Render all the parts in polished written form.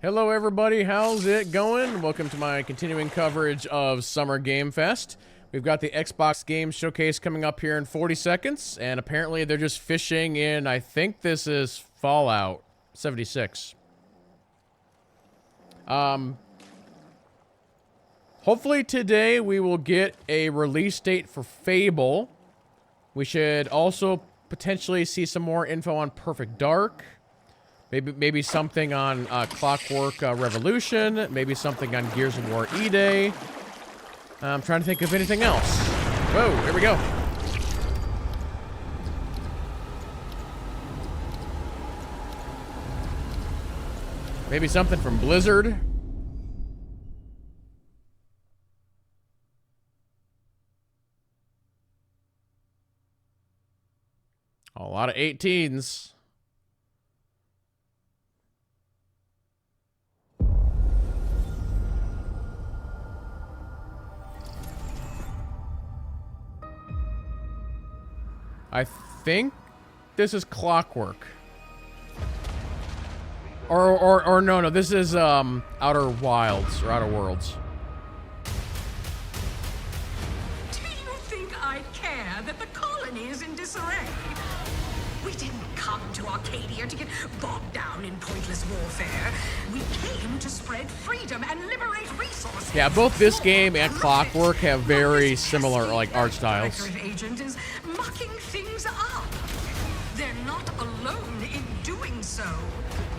Hello everybody, how's it going? Welcome to my continuing coverage of Summer Game Fest. We've got the Xbox Game Showcase coming up here in 40 seconds, and apparently they're just fishing in, I think this is Fallout 76. Hopefully today we will get a release date for Fable. We should also potentially see some more info on Perfect Dark. Maybe something on Clockwork Revolution. Maybe something on Gears of War E-Day. I'm trying to think of anything else. Whoa, here we go. Maybe something from Blizzard. A lot of 18s. I think this is Clockwork. Or no, this is Outer Wilds or Outer Worlds. Do you think I care that the colony is in disarray? We didn't come to Arcadia to get bogged down in pointless warfare. We came to spread freedom and liberate resources. Yeah, both this game and Clockwork have very similar like art styles. Agent is mucking things up. They're not alone in doing so.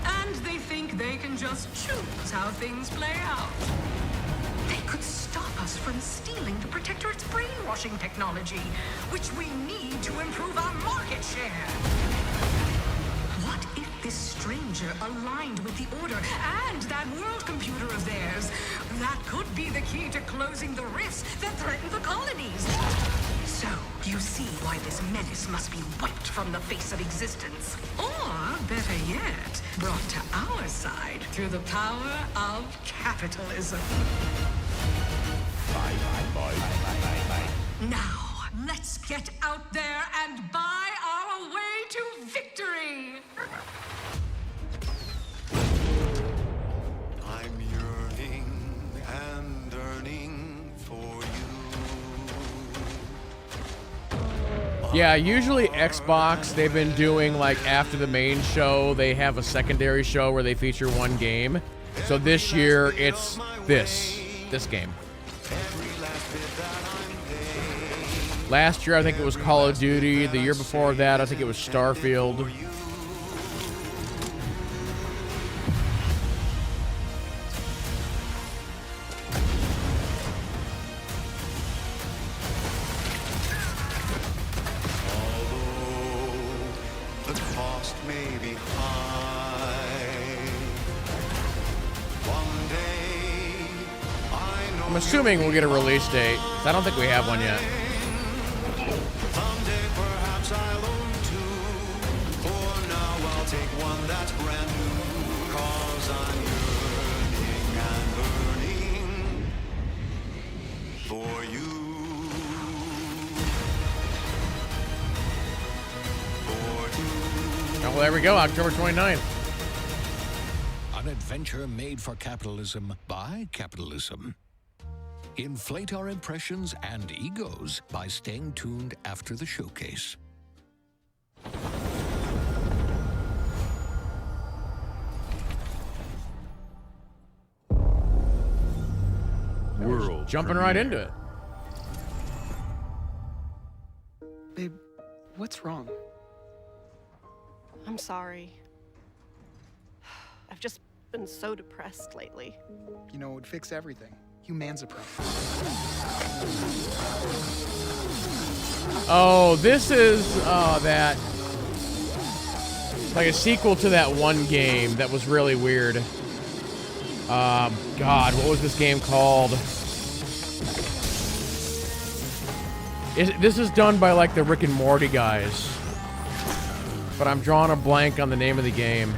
And they think they can just choose how things play out. They could stop us from stealing the Protectorate's brainwashing technology, which we need to improve our market share. What if this stranger aligned with the Order and that world computer of theirs? That could be the key to closing the rifts that threaten the colonies. So, you see why this menace must be wiped from the face of existence. Or, better yet, brought to our side through the power of capitalism. Now, let's get out there and buy our way to victory! I'm yearning and yearning for you. Yeah, usually Xbox, they've been doing like after the main show, they have a secondary show where they feature one game. So this year, it's this game. Last year, I think it was Call of Duty. The year before that, I think it was Starfield. The cost may be high. One day, I know I'm assuming we'll get a release date. I don't think we have one yet. someday perhaps I'll own two. For now, I'll take one that's brand new. 'Cause I'm yearning and burning for you. Oh, well, there we go, October 29th. An adventure made for capitalism by capitalism. Inflate our impressions and egos by staying tuned after the showcase. World Jumping right into it. Babe, what's wrong? I'm sorry. I've just been so depressed lately. You know, it would fix everything. Humanzaprom. Oh, this is that like a sequel to that one game that was really weird. God, what was this game called? This is done by like the Rick and Morty guys, but I'm drawing a blank on the name of the game.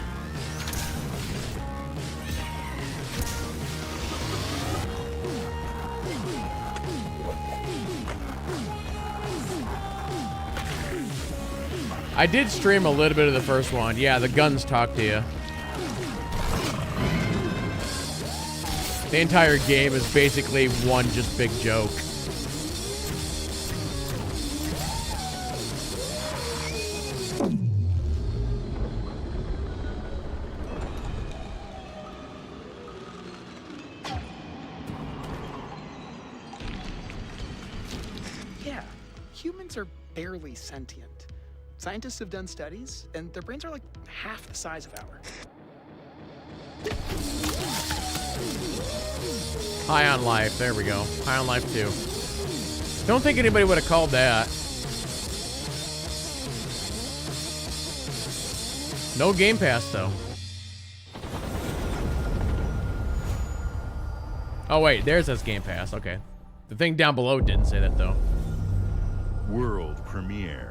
I did stream a little bit of the first one. Yeah, the guns talk to you. The entire game is basically one just big joke. Yeah, humans are barely sentient. Scientists have done studies, and their brains are like half the size of ours. High on Life. There we go. High on Life 2. Don't think anybody would have called that. No Game Pass, though. Oh, wait. There's this Game Pass. Okay. The thing down below didn't say that, though. World premiere.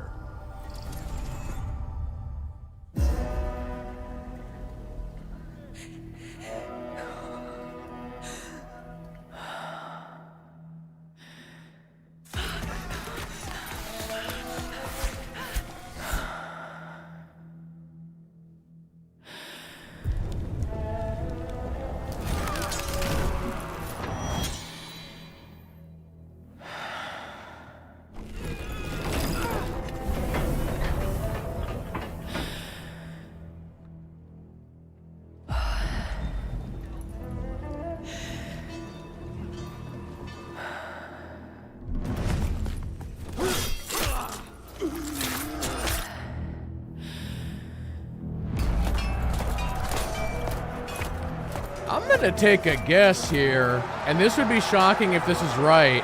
I'm gonna take a guess here, and this would be shocking if this is right.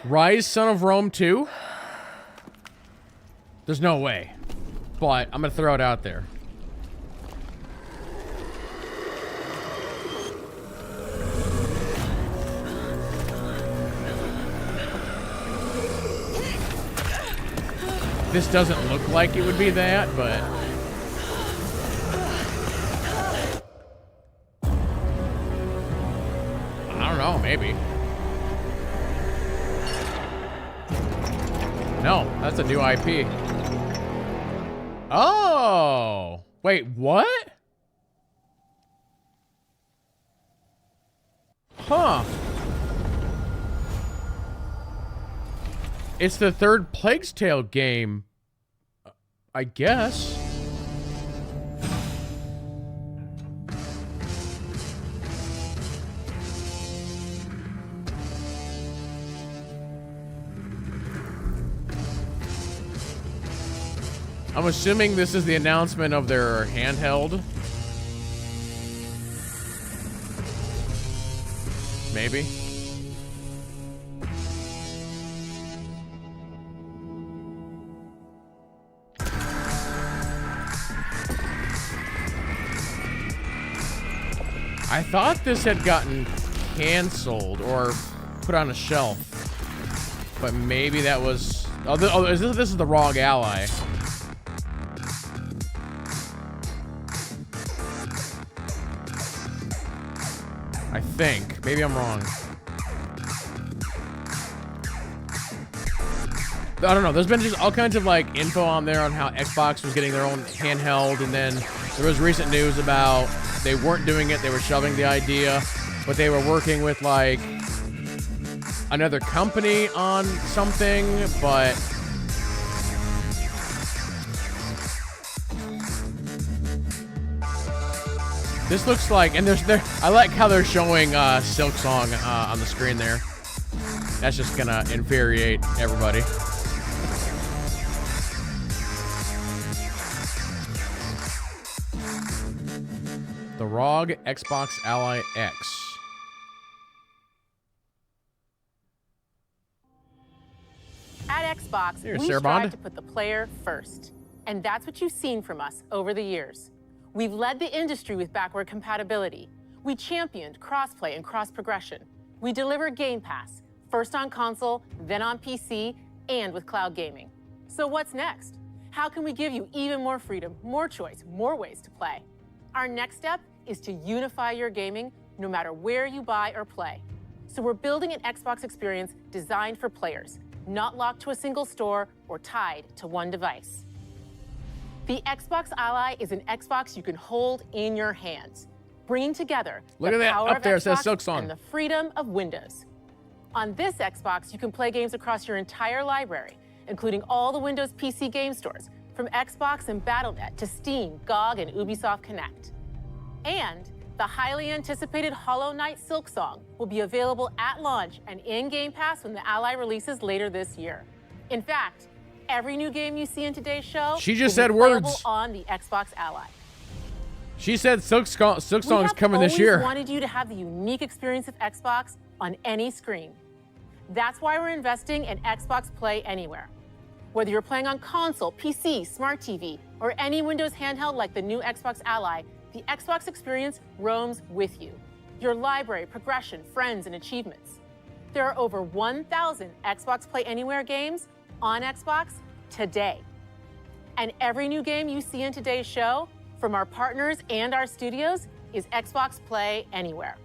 Rise, Son of Rome 2? There's no way. But I'm gonna throw it out there. This doesn't look like it would be that, but... I don't know, maybe. No, that's a new IP. Oh! Wait, what? Huh. It's the third Plague's Tale game, I guess. I'm assuming this is the announcement of their handheld. Maybe. I thought this had gotten canceled or put on a shelf, but maybe that was... this is the Rogue Ally. I think. Maybe I'm wrong. I don't know. There's been just all kinds of like info on there on how Xbox was getting their own handheld, and then there was recent news about they weren't doing it. They were shoving the idea, but they were working with like another company on something, but this looks like, and I like how they're showing Silk Song on the screen there. That's just gonna infuriate everybody. The ROG Xbox Ally X. At Xbox, Here, we Sarah strive Bond. to put the player first. And that's what you've seen from us over the years. We've led the industry with backward compatibility. We championed crossplay and cross-progression. We delivered Game Pass, first on console, then on PC, and with cloud gaming. So what's next? How can we give you even more freedom, more choice, more ways to play? Our next step is to unify your gaming no matter where you buy or play. So we're building an Xbox experience designed for players, not locked to a single store or tied to one device. The Xbox Ally is an Xbox you can hold in your hands. bringing together Look the at that, power up of there it says Xbox Silksong. and the freedom of Windows. On this Xbox, you can play games across your entire library, including all the Windows PC game stores, from Xbox and Battle.net to Steam, GOG, and Ubisoft Connect. And the highly anticipated Hollow Knight Silksong will be available at launch and in Game Pass when the Ally releases later this year. In fact, every new game you see in today's show She just will said be playable words. on the Xbox Ally. She said Silksong's coming this We year. have always wanted you to have the unique experience of Xbox on any screen. That's why we're investing in Xbox Play Anywhere. Whether you're playing on console, PC, smart TV, or any Windows handheld like the new Xbox Ally, the Xbox experience roams with you. Your library, progression, friends, and achievements. There are over 1,000 Xbox Play Anywhere games on Xbox today. And every new game you see in today's show, from our partners and our studios, is Xbox Play Anywhere.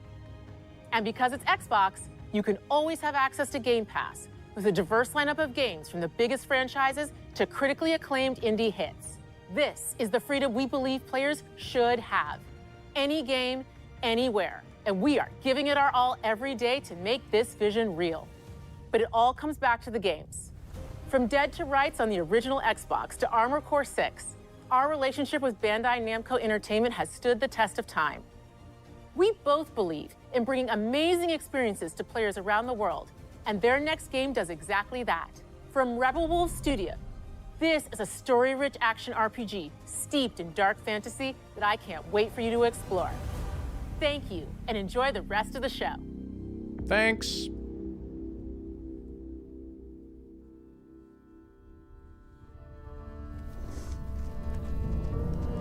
And because it's Xbox, you can always have access to Game Pass with a diverse lineup of games from the biggest franchises to critically acclaimed indie hits. This is the freedom we believe players should have. Any game, anywhere. And we are giving it our all every day to make this vision real. But it all comes back to the games. From Dead to Rights on the original Xbox to Armored Core 6, our relationship with Bandai Namco Entertainment has stood the test of time. We both believe in bringing amazing experiences to players around the world, and their next game does exactly that. From Rebel Wolf Studio, this is a story-rich action RPG steeped in dark fantasy that I can't wait for you to explore. Thank you, and enjoy the rest of the show. Thanks.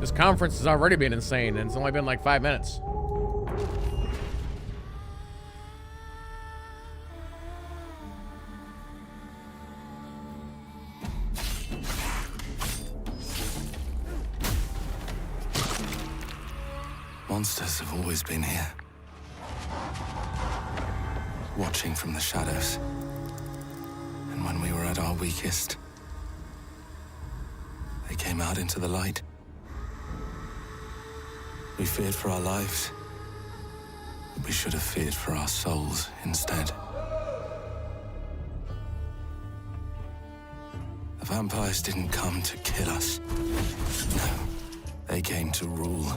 This conference has already been insane, and it's only been like 5 minutes. Monsters have always been here, watching from the shadows. And when we were at our weakest, they came out into the light. We feared for our lives, but we should have feared for our souls instead. The vampires didn't come to kill us. No, they came to rule.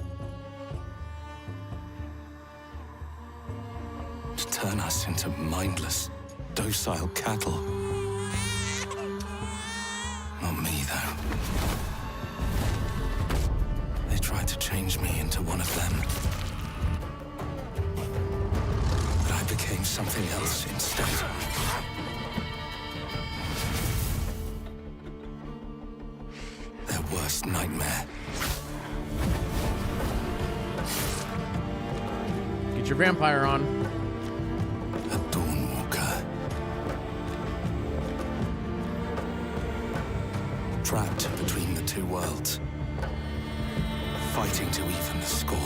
To turn us into mindless, docile cattle. Not me, though. They tried to change me into one of them. But I became something else instead. Their worst nightmare. Get your vampire on. A Dawnwalker. Trapped between the two worlds. Fighting to even the score.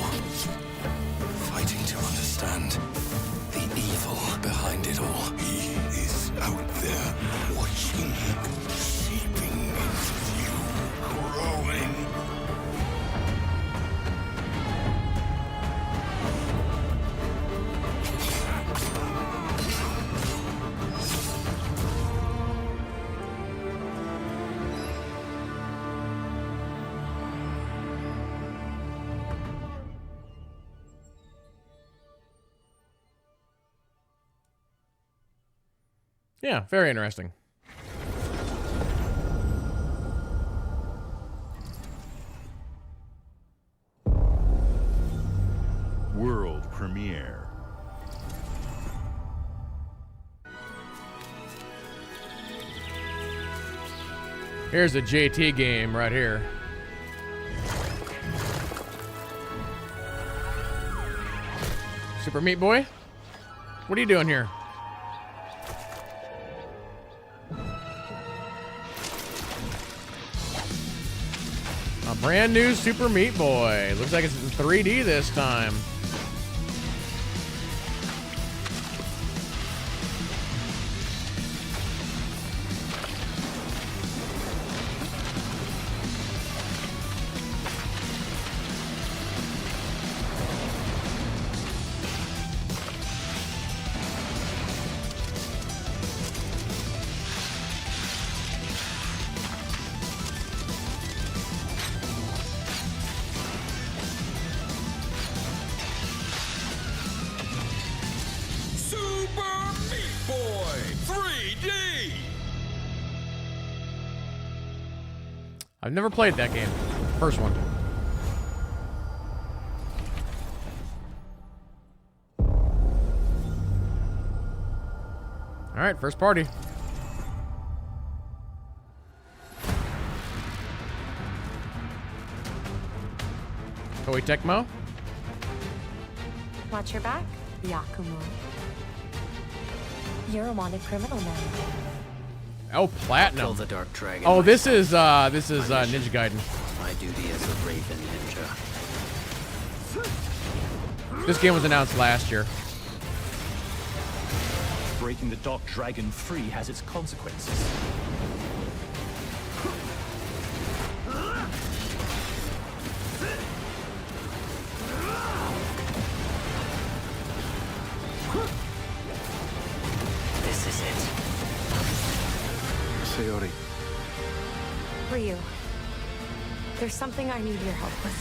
Fighting to understand the evil behind it all. He is out there watching, seeping into you, growing. Yeah, very interesting. World premiere. Here's a JT game right here. Super Meat Boy? What are you doing here? A brand new Super Meat Boy. Looks like it's in 3D this time. I've never played that game. First one. All right, first party. Koei Tecmo. Watch your back, Yakumo. You're a wanted criminal now. Oh, platinum. Kill the Dark Dragon. Oh, this is Ninja Gaiden. My duty as a Raven Ninja. This game was announced last year. Breaking the Dark Dragon free has its consequences. This is it. Sayori. Ryu, there's something I need your help with.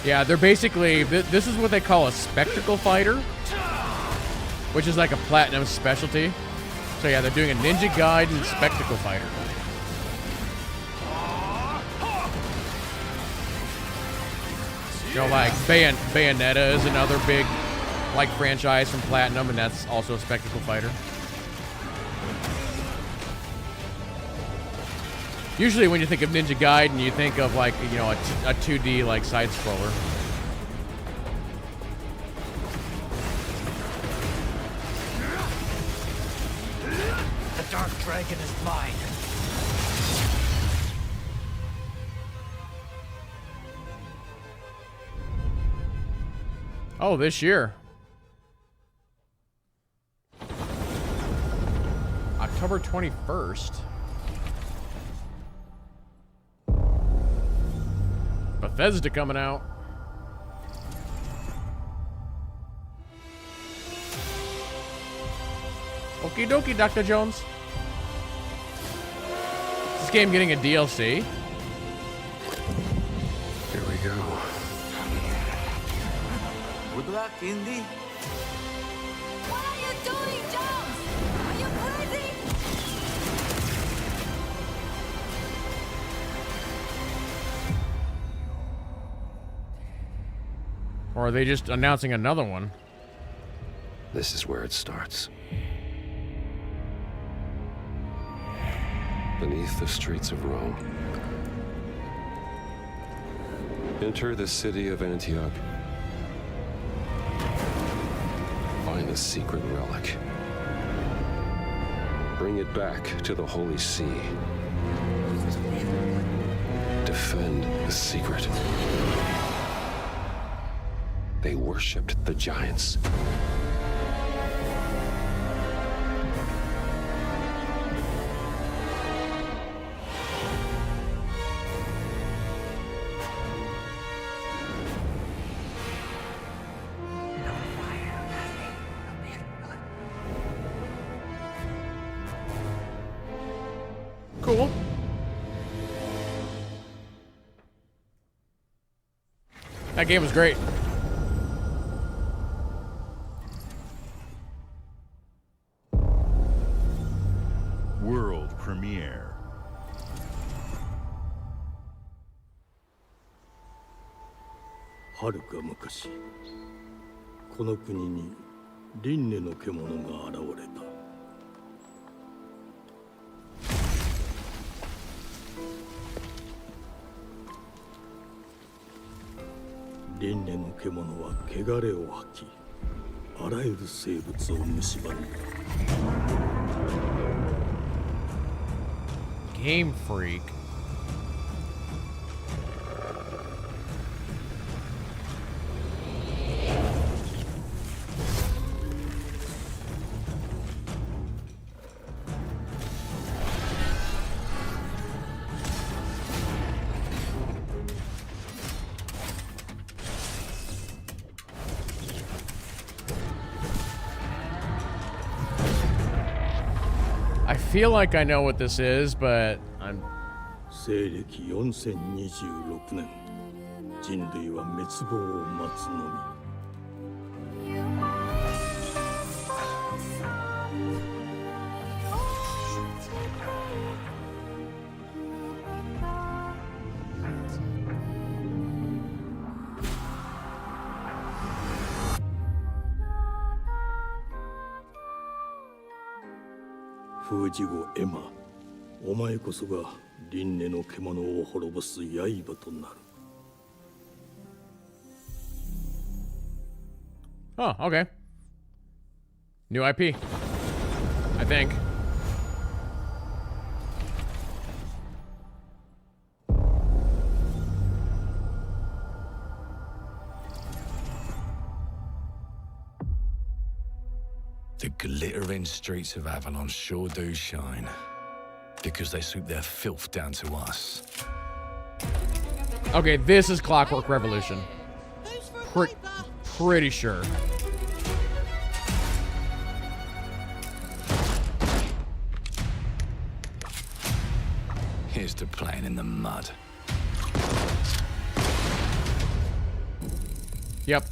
Yeah, they're basically, this is what they call a spectacle fighter, which is like a platinum specialty. So yeah, they're doing a Ninja Gaiden spectacle fighter. You know, like Bayonetta is another big, like, franchise from Platinum, and that's also a spectacle fighter. Usually when you think of Ninja Gaiden, you think of, like, you know, a 2D, like, side-scroller. The Dark Dragon is mine. Oh, this year. October 21st. Bethesda coming out. Okie dokie, Dr. Jones. Is this game getting a DLC? Here we go. Good luck, Indy. What are you doing, Jones? Are you crazy? Or are they just announcing another one? This is where it starts. Beneath the streets of Rome. Enter the city of Antioch. Find the secret relic. Bring it back to the Holy See. Defend the secret. They worshipped the giants. Cool. That game was great. World premiere. はるか昔、この国に輪廻の獣が現れた。輪廻の獣は汚れを吐き、あらゆる生物を蝕んだ。Game Freak. I feel like I know what this is, but I'm... 西暦4026年、人類は滅亡を待つのみ。封じ子エマ、お前こそが輪廻の獣を滅ぼす刃となる。 Oh, okay. New IP. I think. The glittering streets of Avalon sure do shine. Because they swoop their filth down to us. Okay, this is Clockwork Revolution. Pretty sure. Here's to playing in the mud. Yep.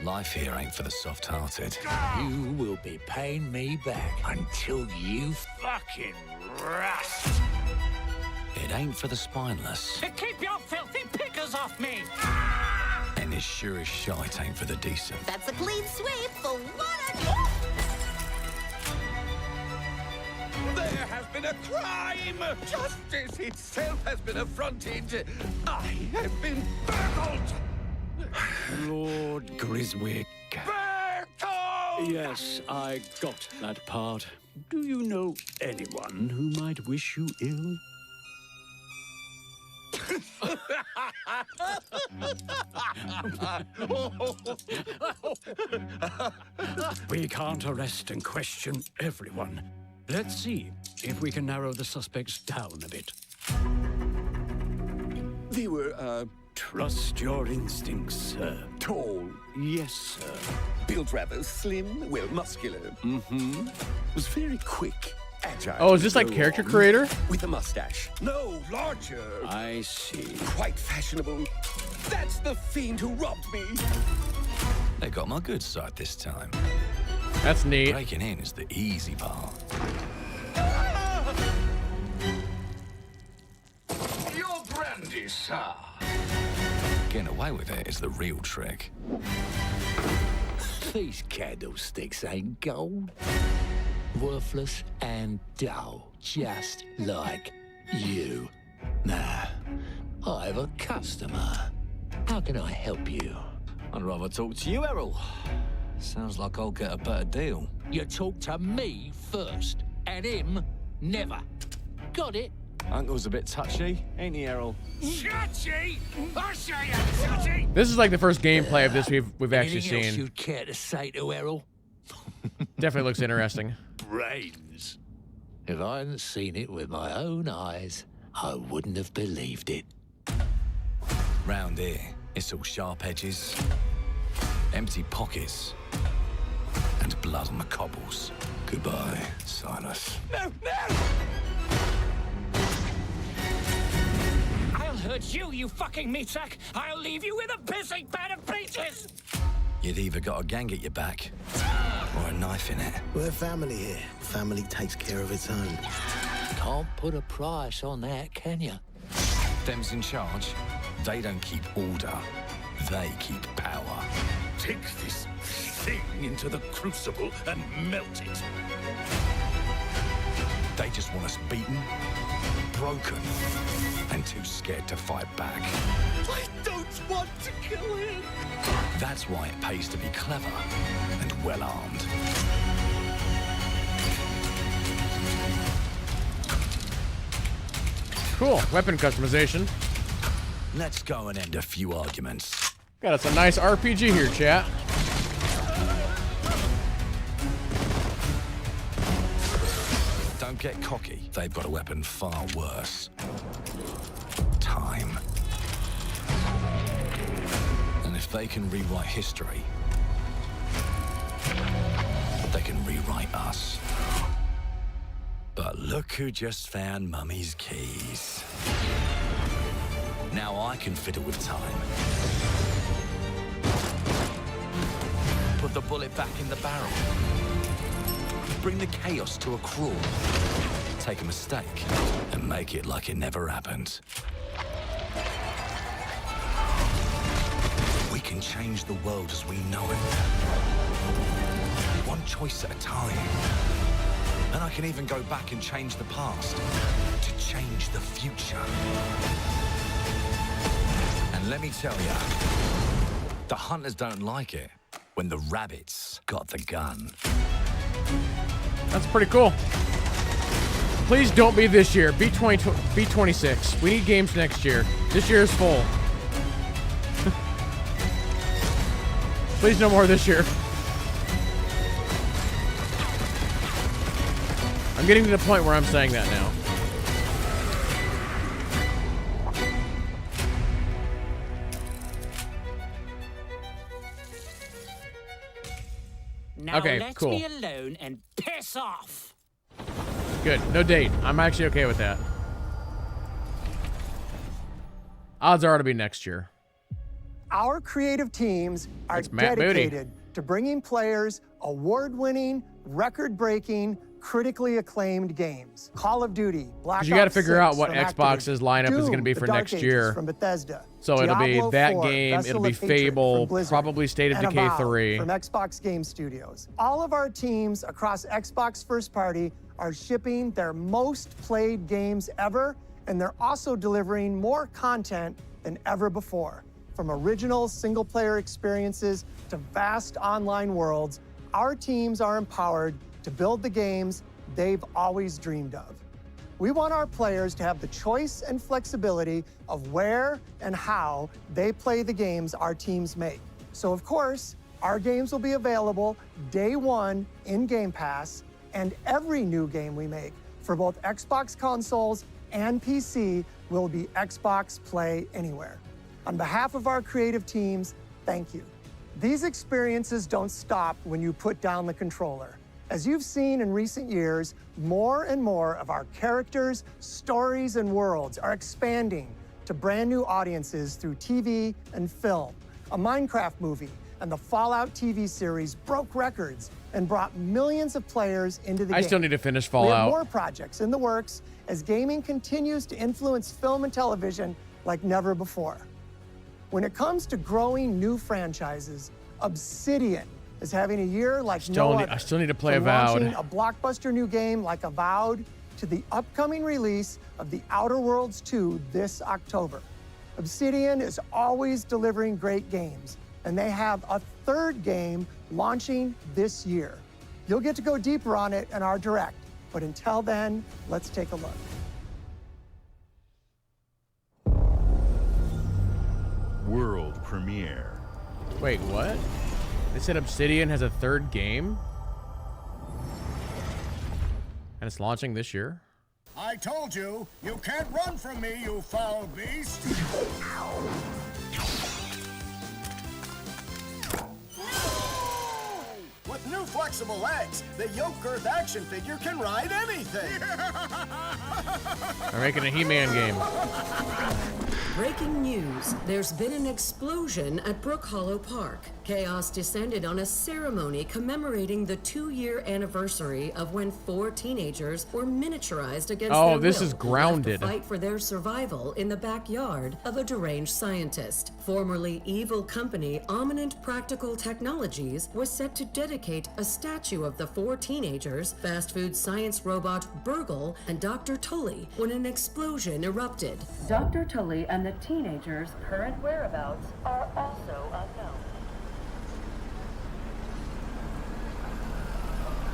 Life here ain't for the soft-hearted. You will be paying me back until you fucking rust. It ain't for the spineless. Keep your filthy pickers off me! And as sure as shite ain't for the decent. That's a clean sweep for one. There has been a crime! Justice itself has been affronted! I have been burgled! Lord Griswick. Burgled! Yes, I got that part. Do you know anyone who might wish you ill? We can't arrest and question everyone. Let's see if we can narrow the suspects down a bit. They were, Trust your instincts, sir. tall, Yes, sir. built rather slim, well, muscular. Mm-hmm. Was very quick, agile. Oh, is this like character creator? With a mustache. No, larger. I see. Quite fashionable. That's the fiend who robbed me. They got my good side this time. That's neat. Breaking in is the easy part. Your brandy, sir. Getting away with it is the real trick. These candlesticks ain't gold. Worthless and dull, just like you. Nah, I have a customer. How can I help you? I'd rather talk to you, Errol. Sounds like I'll get a better deal. You talk to me first, and him never. Got it? Uncle's a bit touchy, ain't he, Errol? Touchy? I say I'm touchy! This is like the first gameplay of this we've actually Anything else seen. you'd care to say to Errol? Definitely looks interesting. Brains. If I hadn't seen it with my own eyes, I wouldn't have believed it. Round here, it's all sharp edges, empty pockets, and blood on the cobbles. Goodbye, Silas. No, no! I'll hurt you, you fucking meatsack! I'll leave you with a pissing bed of peaches! You'd either got a gang at your back, or a knife in it. We're family here. Family takes care of its own. Can't put a price on that, can you? Them's in charge. They don't keep order. They keep power. Take this thing into the crucible and melt it. They just want us beaten, broken, and too scared to fight back. I don't want to kill him! That's why it pays to be clever and well-armed. Cool. Weapon customization. Let's go and end a few arguments. Got us a nice RPG here, chat. Don't get cocky. They've got a weapon far worse. Time. And if they can rewrite history, they can rewrite us. But look who just found Mummy's keys. Now I can fiddle with time. Put the bullet back in the barrel. Bring the chaos to a crawl. Take a mistake and make it like it never happened. We can change change the world as we know it. One choice at a time. And I can even go back and change the past to change the future. And let me tell ya, the hunters don't like it when the rabbits got the gun. That's pretty cool. Please don't be this year. Be 26. We need games next year. This year is full. Please no more this year. I'm getting to the point where I'm saying that now. Now okay, let cool. me alone and piss off. Good. No date. I'm actually okay with that. Odds are it'll be next year. Our creative teams are That's Matt Moody. dedicated to bringing players award-winning, record-breaking, critically acclaimed games. Call of Duty, Black Ops 6 You got to figure out what from Xbox's lineup is going to be Doom, for The Dark next Ages year. from Bethesda. So it'll be Diablo that 4, game, Vessel it'll be of Hatred Fable, from Blizzard, probably State of and Decay Avowed 3. from Xbox Game Studios. All of our teams across Xbox First Party are shipping their most played games ever, and they're also delivering more content than ever before. From original single-player experiences to vast online worlds, our teams are empowered to build the games they've always dreamed of. We want our players to have the choice and flexibility of where and how they play the games our teams make. So of course, our games will be available day one in Game Pass, and every new game we make for both Xbox consoles and PC will be Xbox Play Anywhere. On behalf of our creative teams, thank you. These experiences don't stop when you put down the controller. As you've seen in recent years, more and more of our characters, stories, and worlds are expanding to brand new audiences through TV and film. A Minecraft movie and the Fallout TV series broke records and brought millions of players into the game. I still need to finish We have Fallout. more projects in the works as gaming continues to influence film and television like never before. When it comes to growing new franchises, Obsidian is having a year like no other. I still need to play From Avowed. launching a blockbuster new game like Avowed to the upcoming release of The Outer Worlds 2 this October. Obsidian is always delivering great games, and they have a third game launching this year. You'll get to go deeper on it in our Direct, but until then, let's take a look. World premiere. Wait, what? They said Obsidian has a third game? And it's launching this year? I told you, you can't run from me, you foul beast! With new flexible legs, the Yoke Girth action figure can ride anything! They're making a He-Man game. Breaking news. There's been an explosion at Brook Hollow Park. Chaos descended on a ceremony commemorating the 2-year anniversary of when 4 teenagers were miniaturized against their this will is and left to Grounded. fight for their survival in the backyard of a deranged scientist. Formerly evil company Ominent Practical Technologies was set to dedicate a statue of the 4 teenagers, fast food science robot Burgle, and Dr. Tully when an explosion erupted. Dr. Tully and the teenagers' current whereabouts are also unknown.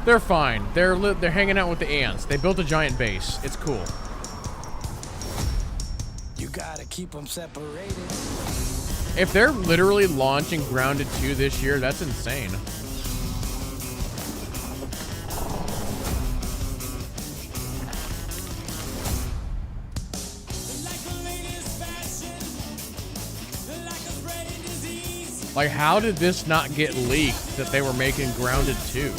They're fine. They're hanging out with the ants. They built a giant base. It's cool. You gotta keep them separated. If they're literally launching Grounded 2 this year, that's insane. Like, how did this not get leaked that they were making Grounded 2?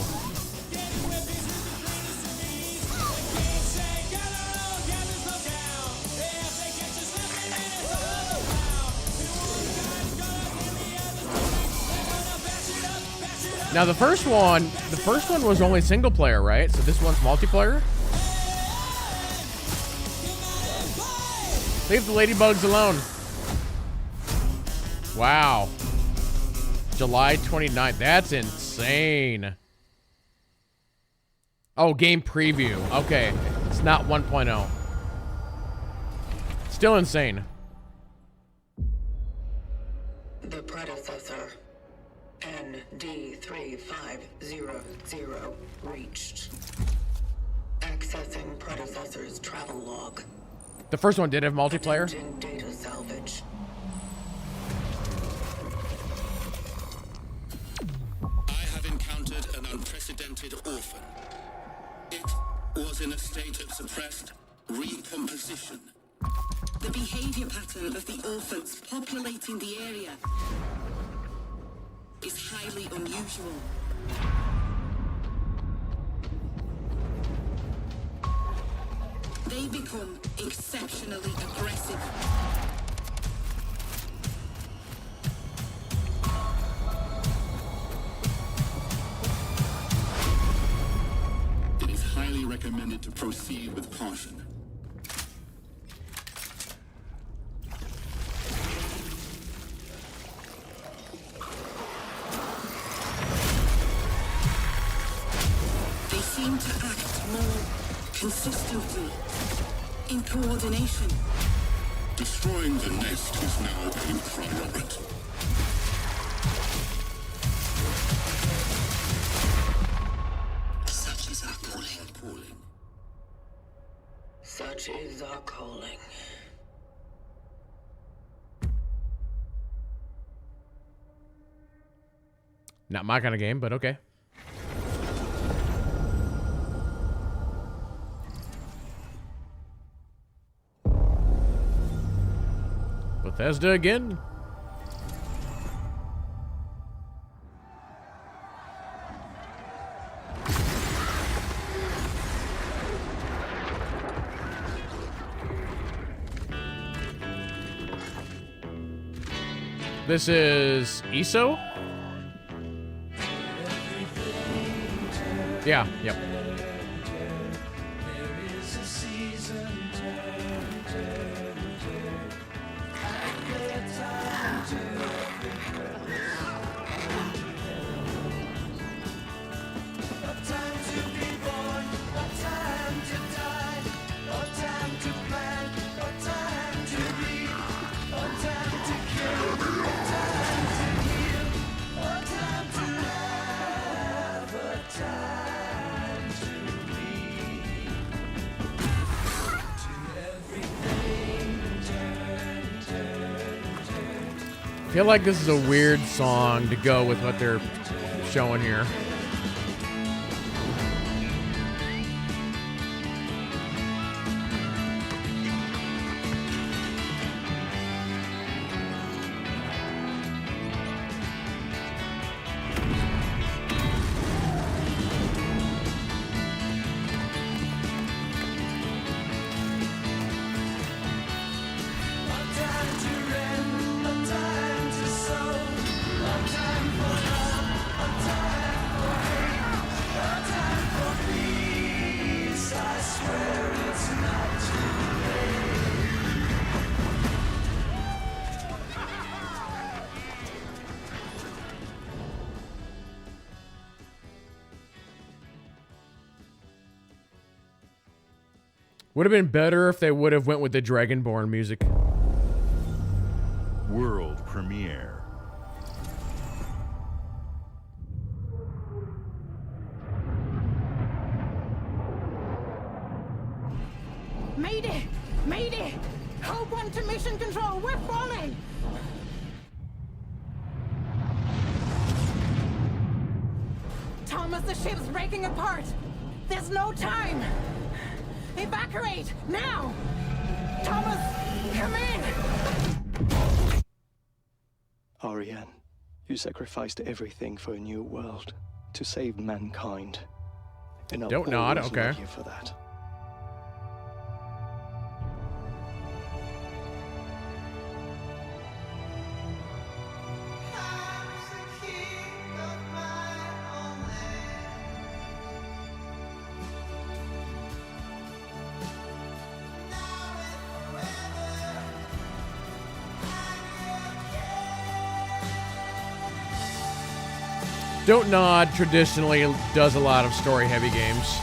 Now the first one was only single player, right? So this one's multiplayer? Leave the ladybugs alone. Wow. July 29th. That's insane. Oh, game preview. Okay. It's not 1.0. Still insane. The predecessor, ND3500, reached. Accessing predecessor's travel log. The first one did have multiplayer. Attempting data salvage. I have encountered an unprecedented orphan. It was in a state of suppressed recomposition. The behavior pattern of the orphans populating the area is highly unusual. They become exceptionally aggressive. It is highly recommended to proceed with caution. They seem to act more consistently, in coordination. Destroying the nest is now a priority. Such is our calling. Such is our calling. Not my kind of game, but okay. Bethesda again. This is ESO? Yeah, yep. I feel like this is a weird song to go with what they're showing here. Would have been better if they would have went with the Dragonborn music. World premiere. Mayday! Mayday! Code 1 to mission control, we're falling! Thomas, the ship's breaking apart! There's no time! Evacuate! Now! Thomas, come in! Ariane, you sacrificed everything for a new world, to save mankind. And I'll Don't nod, always okay. love you for that. Don't Nod traditionally does a lot of story-heavy games.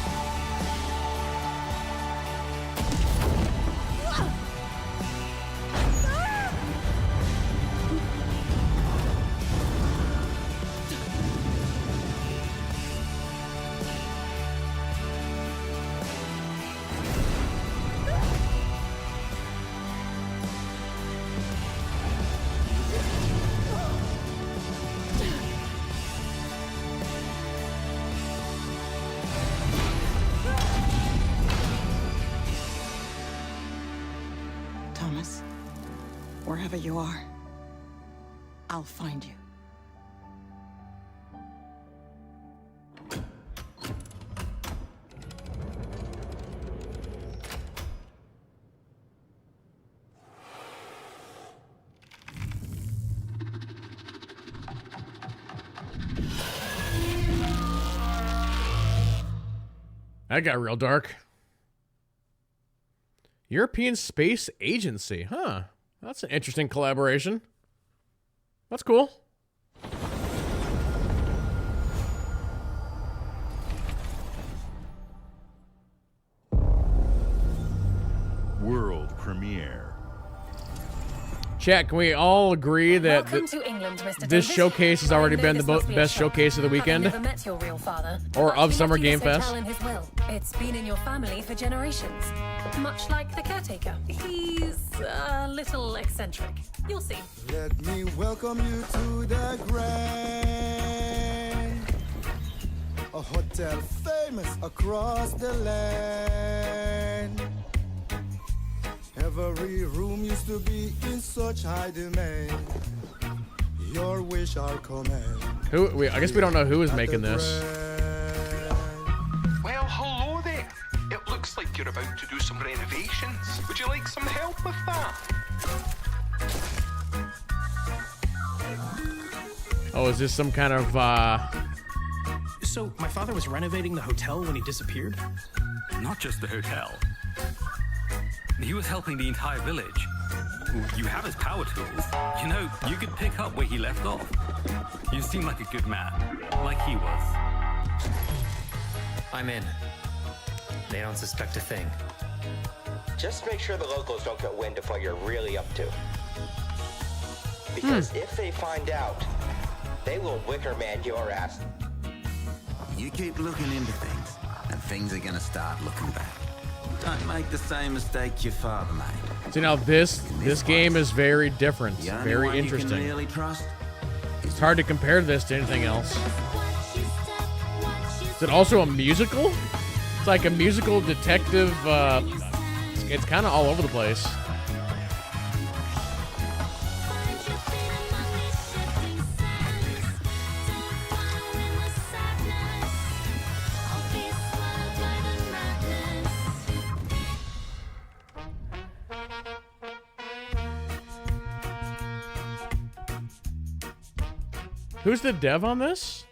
Thomas, wherever you are, I'll find you. That got real dark. European Space Agency, huh? That's an interesting collaboration. That's cool. World premiere. Chat, can we all agree that Welcome to England, Mr. this Davis. showcase has I already know been this the must be a best shock. showcase of the weekend? I've never met your real father. Or but of he Summer left you Game so Fest? tell in his will. It's been in your family for generations. Much like the caretaker. He's a little eccentric. You'll see. Let me welcome you to the Grand, a hotel famous across the land. Every room used to be in such high demand. Your wish, our command. I guess we don't know who is making this. Well, hello there. It looks like you're about to do some renovations. Would you like some help with that? Oh, is this some kind of, So, my father was renovating the hotel when he disappeared? Not just the hotel. He was helping the entire village. You have his power tools. You know, you could pick up where he left off. You seem like a good man, like he was. I'm in. They don't suspect a thing. Just make sure the locals don't get wind of what you're really up to. Because if they find out, they will wicker man your ass. You keep looking into things, and things are gonna start looking back. Don't make the same mistake your father made. see now this game is very different, The only very one you can interesting. really trust It's hard to compare this to anything else. Is it also a musical? It's like a musical detective, it's kind of all over the place. Who's the dev on this?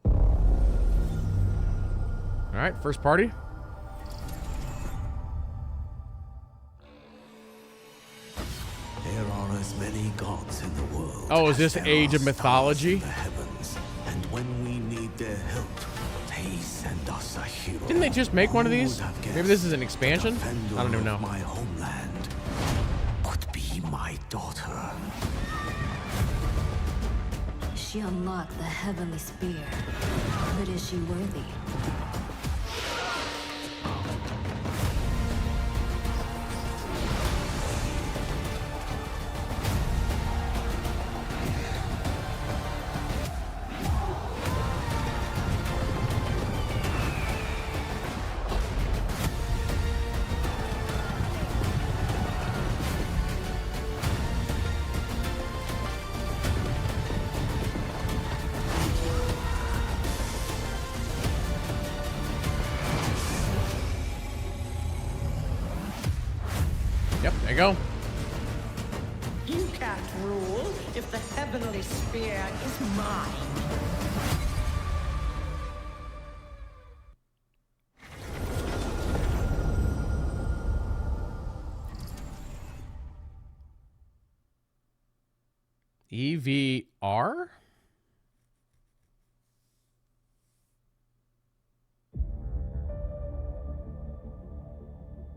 All right, first party. There are as many gods in the world. Oh, is this as there Age are of Mythology? stars in the heavens, and when we need their help, they send us a hero. Didn't they just make one of Who these? would have Maybe guessed this is an that expansion? the defender I don't even know. of my homeland would be my daughter. She unlocked the heavenly spear, but is she worthy? Yep, there you go. You can't rule if the heavenly spear is mine. EVR?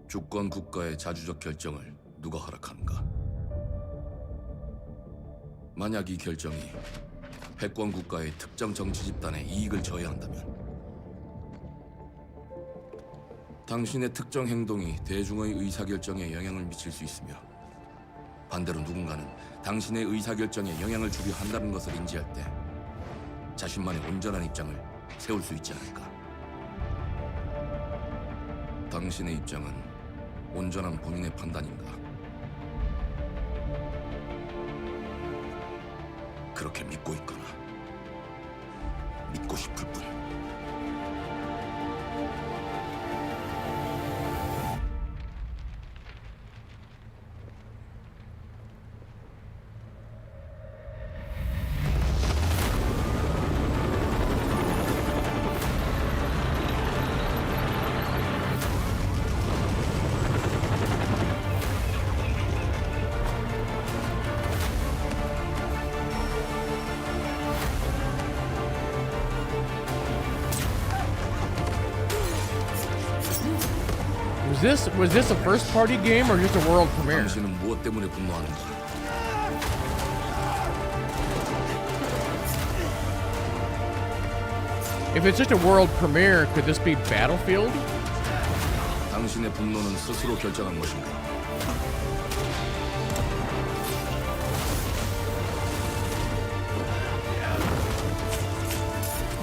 주권 국가의 자주적 결정을 누가 허락하는가? 만약 이 결정이 패권 국가의 특정 정치 집단의 이익을 저해한다면 당신의 특정 행동이 대중의 의사결정에 영향을 미칠 수 있으며 반대로 누군가는 당신의 의사결정에 영향을 주려 한다는 것을 인지할 때 자신만의 온전한 입장을 세울 수 있지 않을까? 당신의 입장은 온전한 본인의 판단인가? 그렇게 믿고 있거나 믿고 싶을 뿐. Was this a first party game or just a world premiere? 당신은 무엇 때문에 분노하는가? If it's just a world premiere, could this be Battlefield? 당신의 분노는 스스로 결정한 것인가?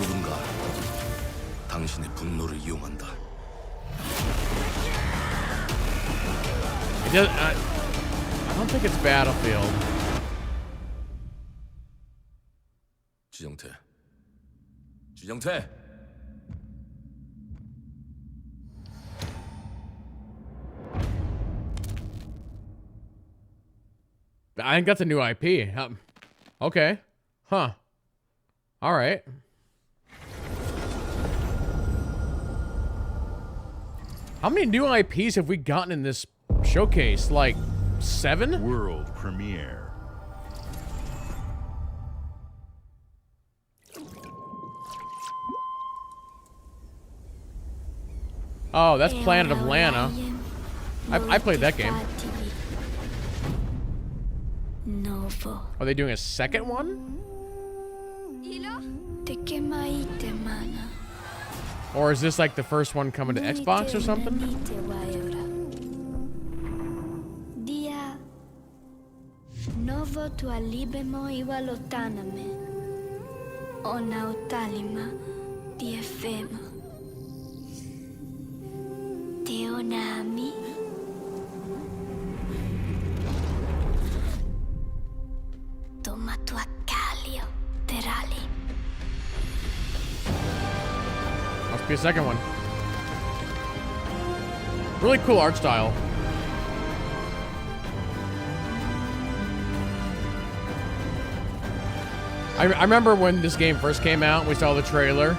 누군가 당신의 분노를 이용한다. I don't think it's Battlefield. 지정태. 지정태. I think that's a new IP. Okay. Huh. All right. How many new IPs have we gotten in this showcase? Like 7? World premiere. Oh, that's Planet of Lana. I played that game. Are they doing a second one? Or is this like the first one coming to Xbox or something? Novo tu alibemo iwalotaname. Ona utalima diefemo. Teonami. Toma tu acalio terali. Must be a second one. Really cool art style. I remember when this game first came out, we saw the trailer.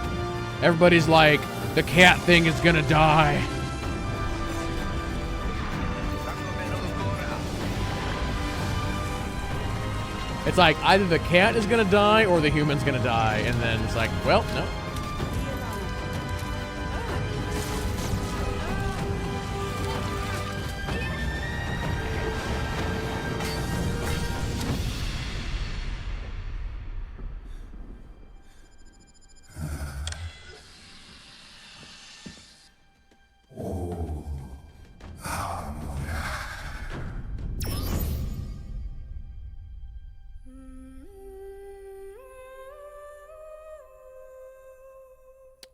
Everybody's like, the cat thing is gonna die. It's like, either the cat is gonna die or the human's gonna die. And then it's like, well, no.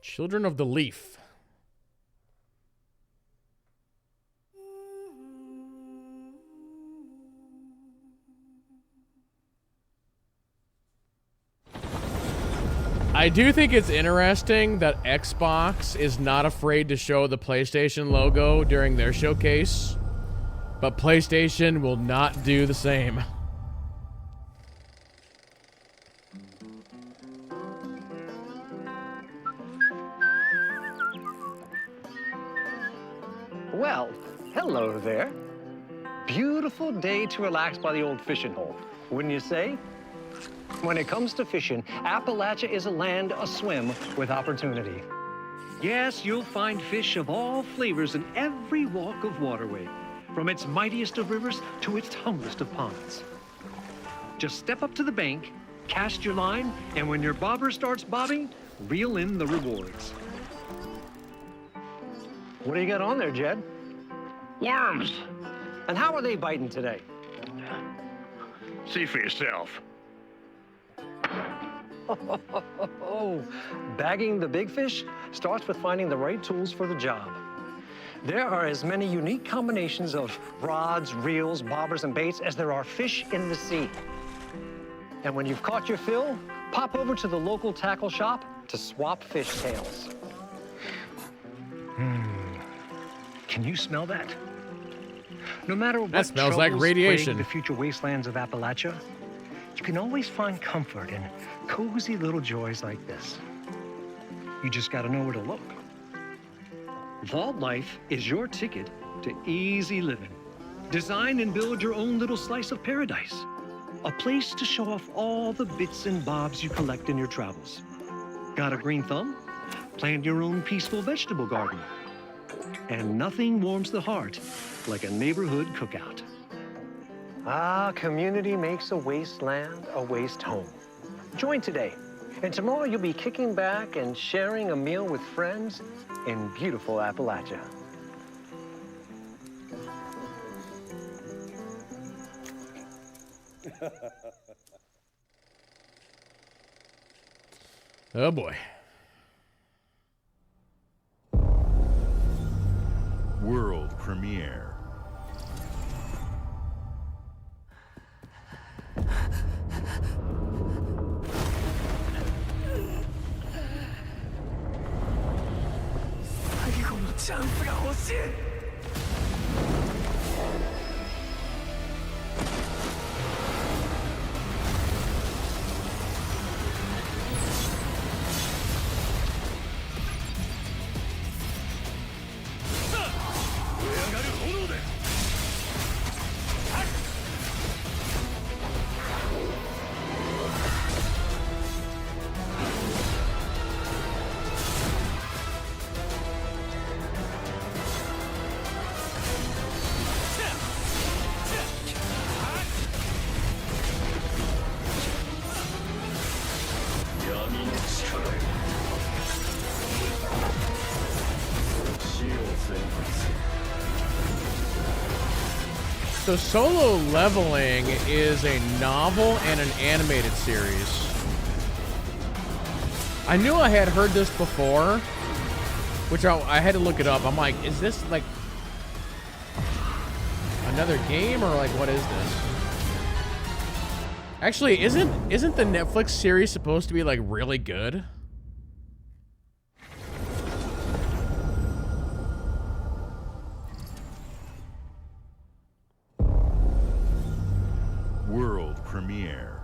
Children of the Leaf. I do think it's interesting that Xbox is not afraid to show the PlayStation logo during their showcase, but PlayStation will not do the same. Well, hello there. Beautiful day to relax by the old fishing hole, wouldn't you say? When it comes to fishing, Appalachia is a land aswim with opportunity. Yes, you'll find fish of all flavors in every walk of waterway, from its mightiest of rivers to its humblest of ponds. Just step up to the bank, cast your line, and when your bobber starts bobbing, reel in the rewards. What do you got on there, Jed? Worms. And how are they biting today? See for yourself. Bagging the big fish starts with finding the right tools for the job. There are as many unique combinations of rods, reels, bobbers, and baits as there are fish in the sea. And when you've caught your fill, pop over to the local tackle shop to swap fish tails. Can you smell that? No matter what that smells like troubles radiation. plague the future wastelands of Appalachia, you can always find comfort in cozy little joys like this. You just gotta know where to look. Vault Life is your ticket to easy living. Design and build your own little slice of paradise. A place to show off all the bits and bobs you collect in your travels. Got a green thumb? Plant your own peaceful vegetable garden. And nothing warms the heart like a neighborhood cookout. Ah, community makes a wasteland a waste home. Join today, and tomorrow you'll be kicking back and sharing a meal with friends in beautiful Appalachia. Oh boy. World premiere. So Solo Leveling is a novel and an animated series. I knew I had heard this before, which I had to look it up. I'm like, is this like another game or like what is this? Actually, isn't the Netflix series supposed to be like really good? World premiere.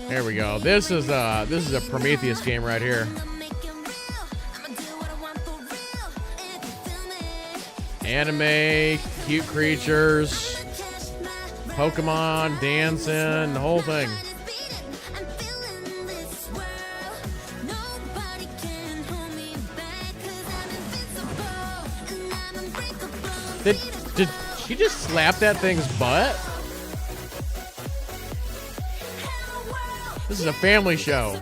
There we go. This is a Prometheus game right here. Anime, cute creatures, Pokemon, dancing, the whole thing. Did she just slap that thing's butt? This is a family show.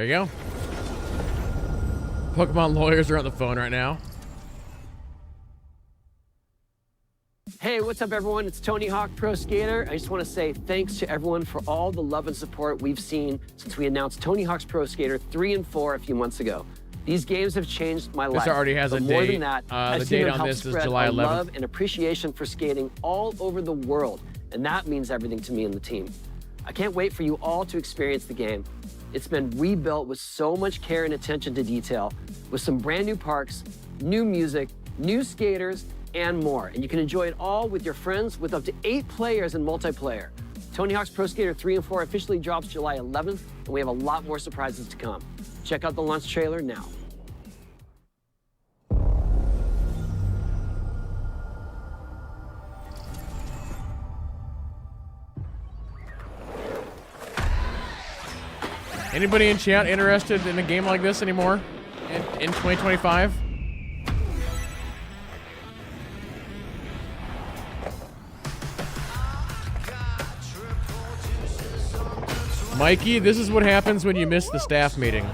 There you go. Pokemon lawyers are on the phone right now. Hey, what's up, everyone? It's Tony Hawk Pro Skater. I just want to say thanks to everyone for all the love and support we've seen since we announced Tony Hawk's Pro Skater 3 and 4 a few months ago. These games have changed my life. This already has but a more date. than that, The I've seen date them on help this is spread July our 11th. love and appreciation for skating all over the world, and that means everything to me and the team. I can't wait for you all to experience the game. It's been rebuilt with so much care and attention to detail, with some brand new parks, new music, new skaters, and more. And you can enjoy it all with your friends with up to 8 players in multiplayer. Tony Hawk's Pro Skater 3 and 4 officially drops July 11th, and we have a lot more surprises to come. Check out the launch trailer now. Anybody in chat interested in a game like this anymore in 2025? Mikey, this is what happens when you miss the staff meeting.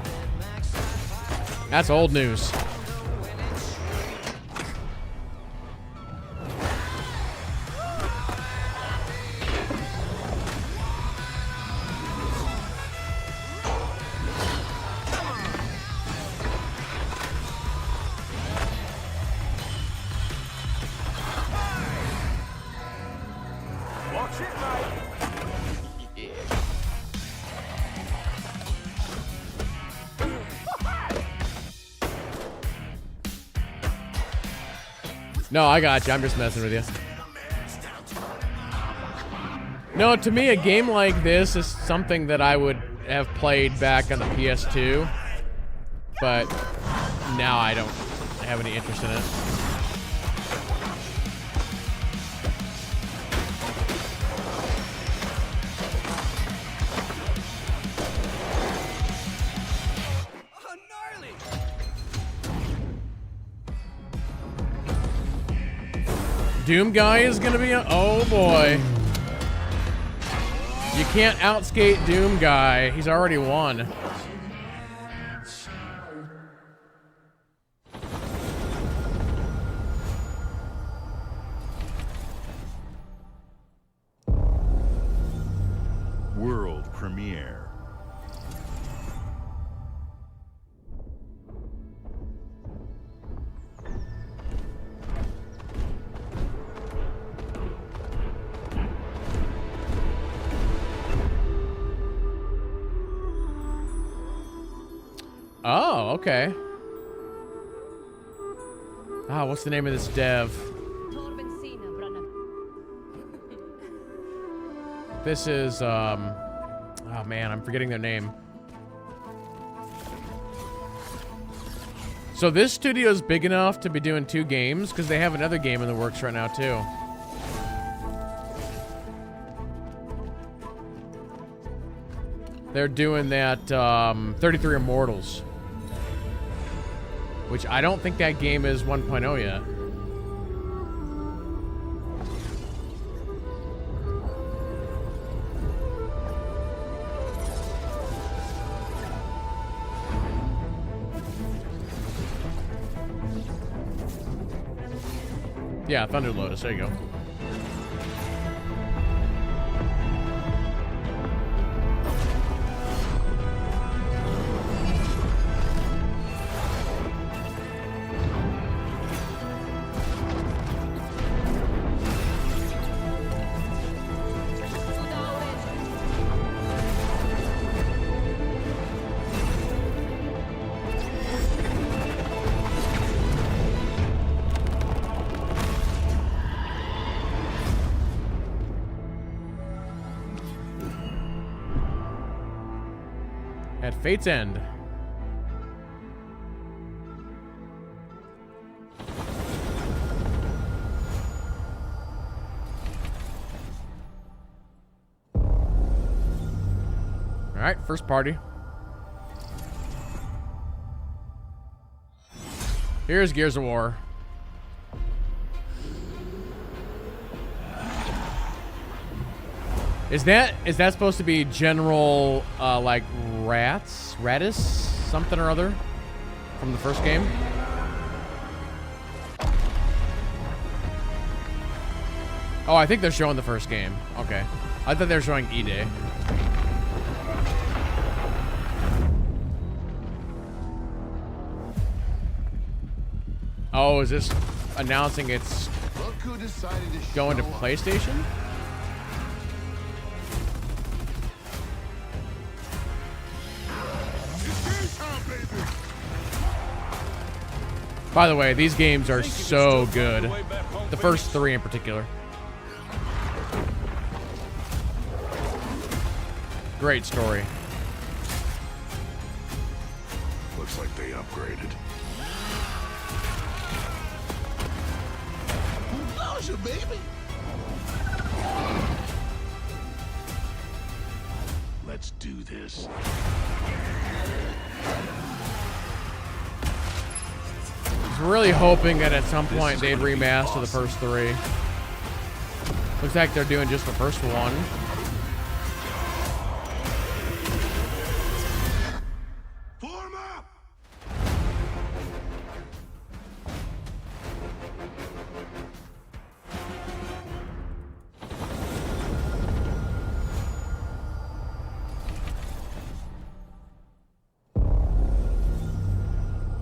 That's old news. Watch it, mate. No, I got you. I'm just messing with you. No, to me, a game like this is something that I would have played back on the PS2, but now I don't have any interest in it. Doom guy is gonna be a, oh boy. You can't outskate Doom guy. He's already won. World premiere. Oh, okay. Ah, what's the name of this dev? This is, oh man, I'm forgetting their name. So this studio is big enough to be doing 2 games, because they have another game in the works right now, too. They're doing that 33 Immortals, which I don't think that game is 1.0 yet. Yeah, Thunder Lotus, there you go. At Fate's End. All right, first party. Here's Gears of War. Is that supposed to be General like Radis something or other from the first game? Oh, I think they're showing the first game. Okay. I thought they were showing E-Day. Oh, is this announcing it's going to PlayStation? By the way, these games are so good. The first 3 in particular. Great story. Looks like they upgraded. Nausea, baby. Let's do this. I was really hoping that at some point they'd remaster the first 3. Looks like they're doing just the first one.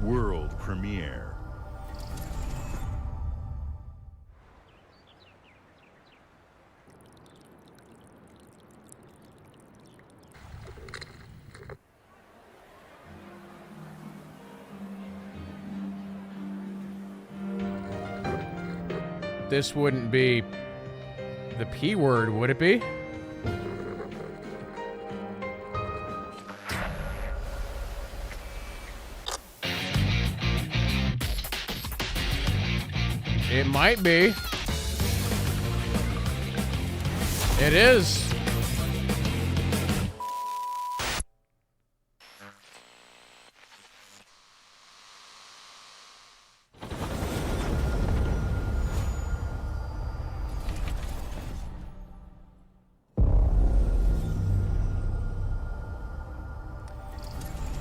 World premiere. This wouldn't be the P word, would it be? It might be. It is.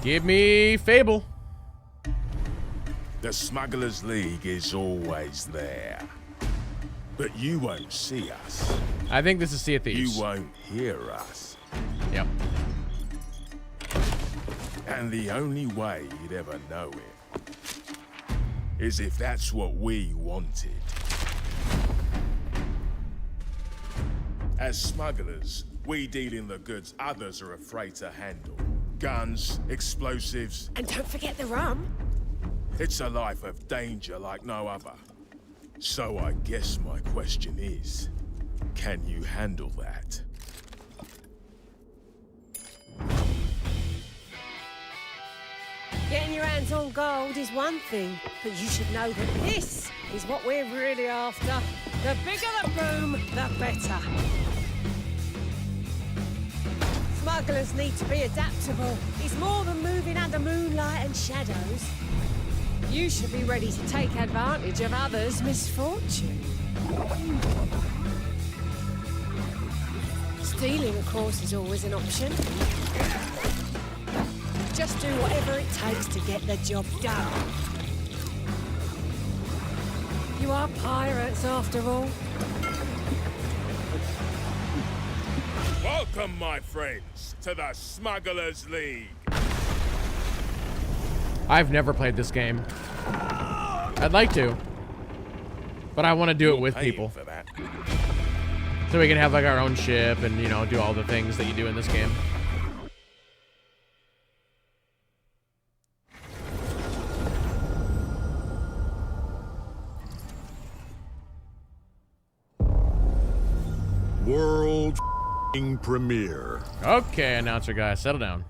Give me Fable. The Smugglers League is always there. But you won't see us. I think this is Sea of Thieves. You won't hear us. Yep. And the only way you'd ever know it is if that's what we wanted. As smugglers, we deal in the goods others are afraid to handle. Guns, explosives. And don't forget the rum. It's a life of danger like no other. So I guess my question is, can you handle that? Getting your hands on gold is one thing, but you should know that this is what we're really after. The bigger the boom, the better. Smugglers need to be adaptable. It's more than moving under moonlight and shadows. You should be ready to take advantage of others' misfortune. Stealing, of course, is always an option. Just do whatever it takes to get the job done. You are pirates, after all. Welcome, my friends, to the Smugglers League. I've never played this game. I'd like to, but I want to do it with people. For that. So we can have like our own ship and, you know, do all the things that you do in this game. World premiere. Okay, announcer guy, settle down.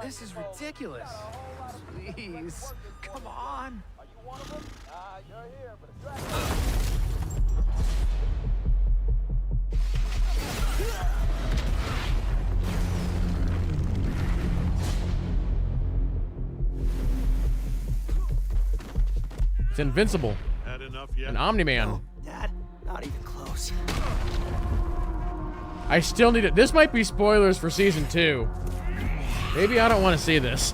This is ridiculous. Please, come on. Are you one of them? You're here, but Invincible. Had enough yet? An Omni-Man. Dad, not even close. I still need it. This might be spoilers for season 2. Maybe I don't want to see this.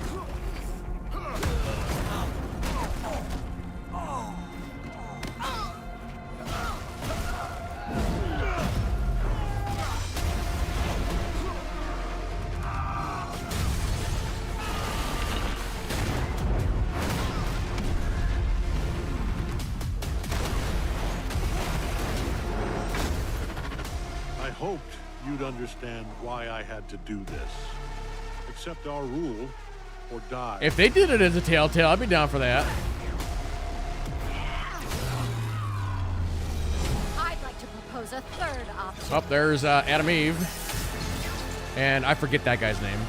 I hoped you'd understand why I had to do this. Accept our rule or die. If they did it as a Telltale, I'd be down for that. I'd like to propose a third option. Oh, there's Adam Eve. And I forget that guy's name.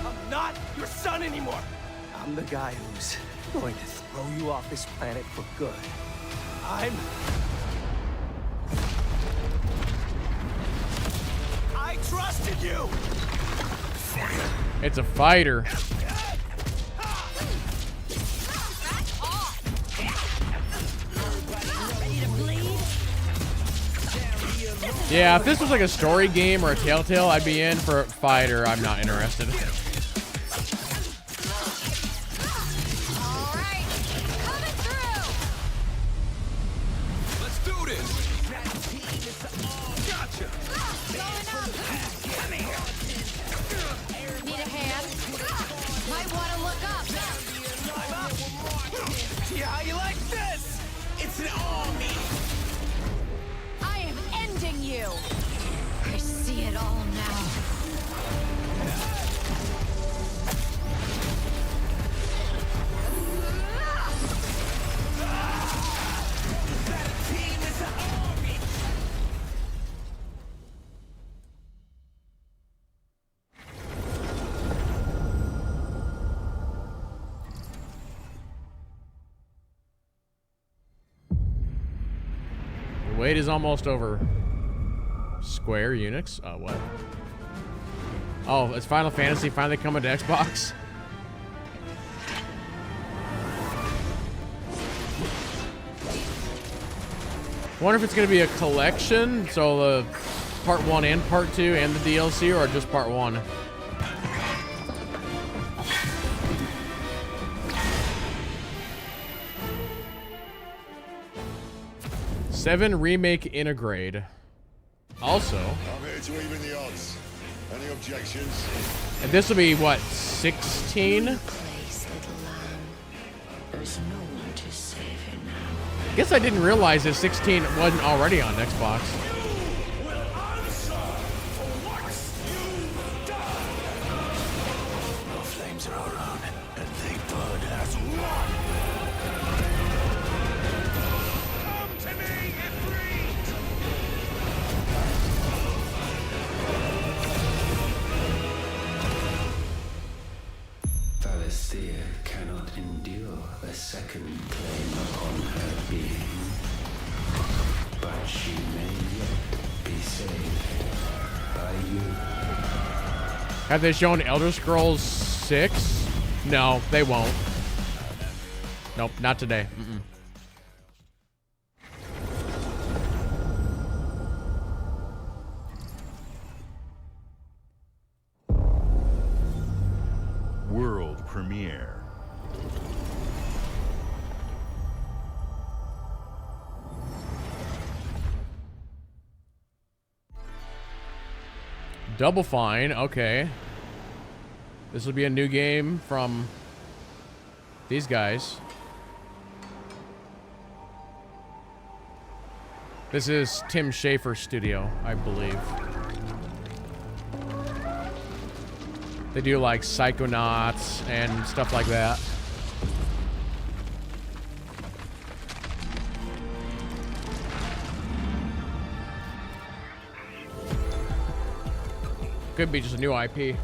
I'm not your son anymore. I'm the guy who's going to throw you off this planet for good. I trusted you. It's a fighter. Yeah, if this was like a story game or a Telltale, I'd be in. For fighter, I'm not interested. Let's do this. Gotcha. Need a hand? Might want to look up. See how you like this? It's an army. I am ending you. I see it all now. The wait is almost over. Square Enix? What? Oh, it's Final Fantasy finally coming to Xbox? Wonder if it's gonna be a collection, so the part 1 and part 2 and the DLC, or just part 1. Seven Remake Integrate. Also, I'm here to even the odds. Any objections? and this will be what, 16? There's no one to save you now. I guess I didn't realize that 16 wasn't already on Xbox. No flames are around, and they burn as one. Come to me, Ifrit! Valisthea cannot endure a second claim upon her being, but she may yet be saved by you. Have they shown Elder Scrolls 6? No, they won't. Nope, not today. Mm-mm. World premiere. Double Fine, okay. This will be a new game from these guys. This is Tim Schafer's studio, I believe. They do like Psychonauts and stuff like that. Could be just a new IP.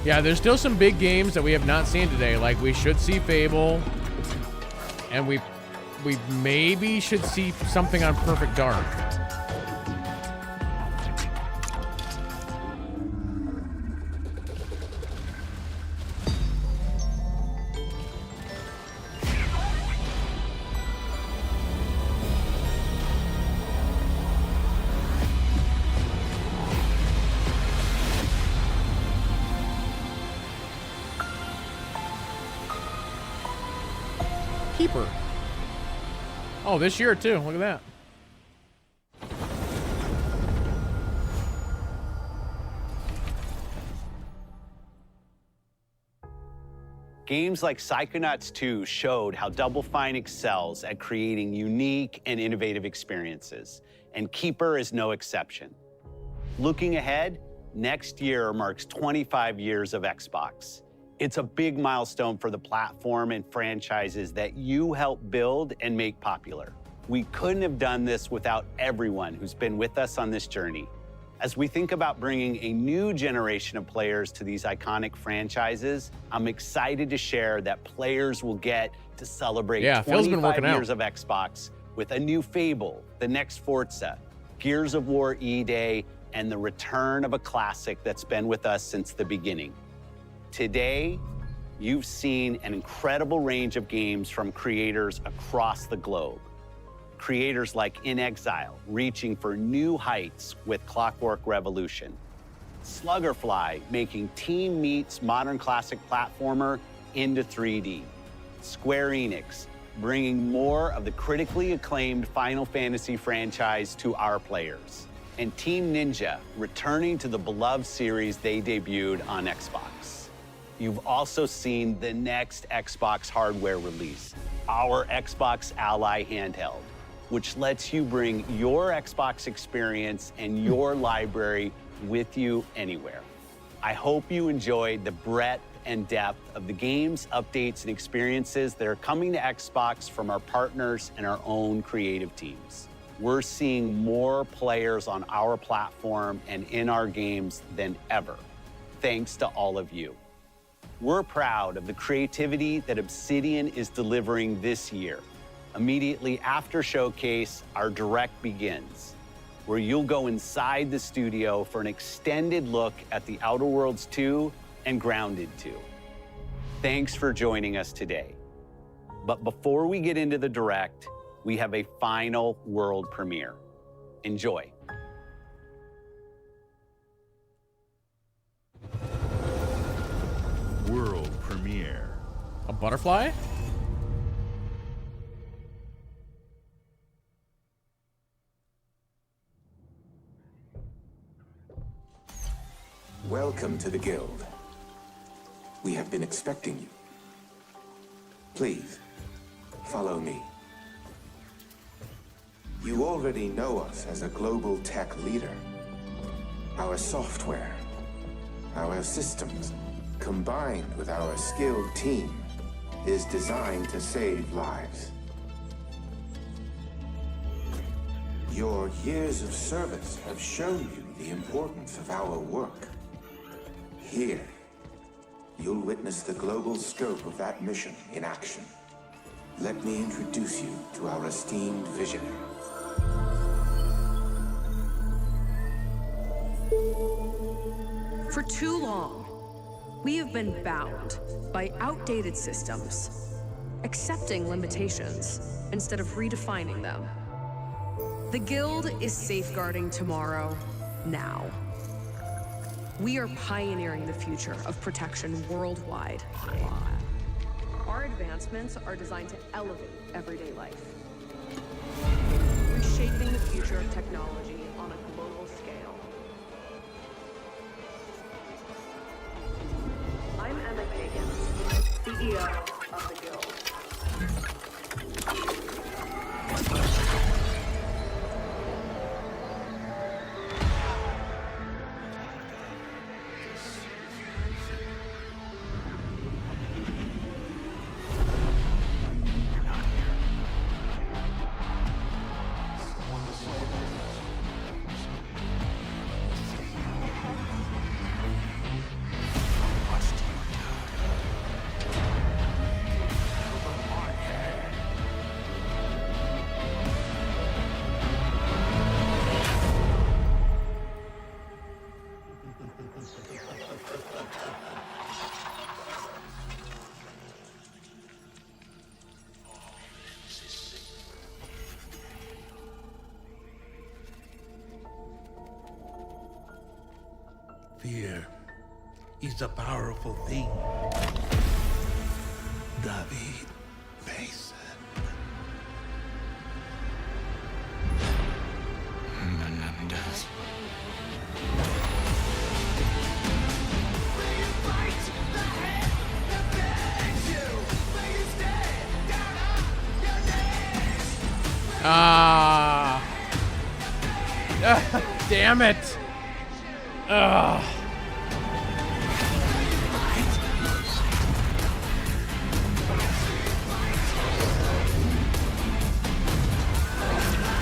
Yeah, there's still some big games that we have not seen today. Like, we should see Fable. And we maybe should see something on Perfect Dark. Keeper. Oh, this year too. Look at that. Games like Psychonauts 2 showed how Double Fine excels at creating unique and innovative experiences, and Keeper is no exception. Looking ahead, next year marks 25 years of Xbox. It's a big milestone for the platform and franchises that you helped build and make popular. We couldn't have done this without everyone who's been with us on this journey. As we think about bringing a new generation of players to these iconic franchises, I'm excited to share that players will get to celebrate 25 years of Xbox with a new Fable, the next Forza, Gears of War E-Day, and the return of a classic that's been with us since the beginning. Today, you've seen an incredible range of games from creators across the globe. Creators like inXile, reaching for new heights with Clockwork Revolution. Sluggerfly, making Team Meat's modern classic platformer into 3D. Square Enix, bringing more of the critically acclaimed Final Fantasy franchise to our players. And Team Ninja, returning to the beloved series they debuted on Xbox. You've also seen the next Xbox hardware release, our Xbox Ally handheld, which lets you bring your Xbox experience and your library with you anywhere. I hope you enjoyed the breadth and depth of the games, updates, and experiences that are coming to Xbox from our partners and our own creative teams. We're seeing more players on our platform and in our games than ever, thanks to all of you. We're proud of the creativity that Obsidian is delivering this year. Immediately after Showcase, our Direct begins, where you'll go inside the studio for an extended look at The Outer Worlds 2 and Grounded 2. Thanks for joining us today. But before we get into the Direct, we have a final world premiere. Enjoy. World premiere. A butterfly? Welcome to the Guild. We have been expecting you. Please, follow me. You already know us as a global tech leader. Our software, our systems, combined with our skilled team, is designed to save lives. Your years of service have shown you the importance of our work. Here, you'll witness the global scope of that mission in action. Let me introduce you to our esteemed visionary. For too long, we have been bound by outdated systems, accepting limitations instead of redefining them. The Guild is safeguarding tomorrow, now. We are pioneering the future of protection worldwide. Our advancements are designed to elevate everyday life, reshaping the future of technology on a global scale. I'm Emma Kagan, CEO of the Guild. Fear is a powerful thing. David Mason. Menendez. Damn it.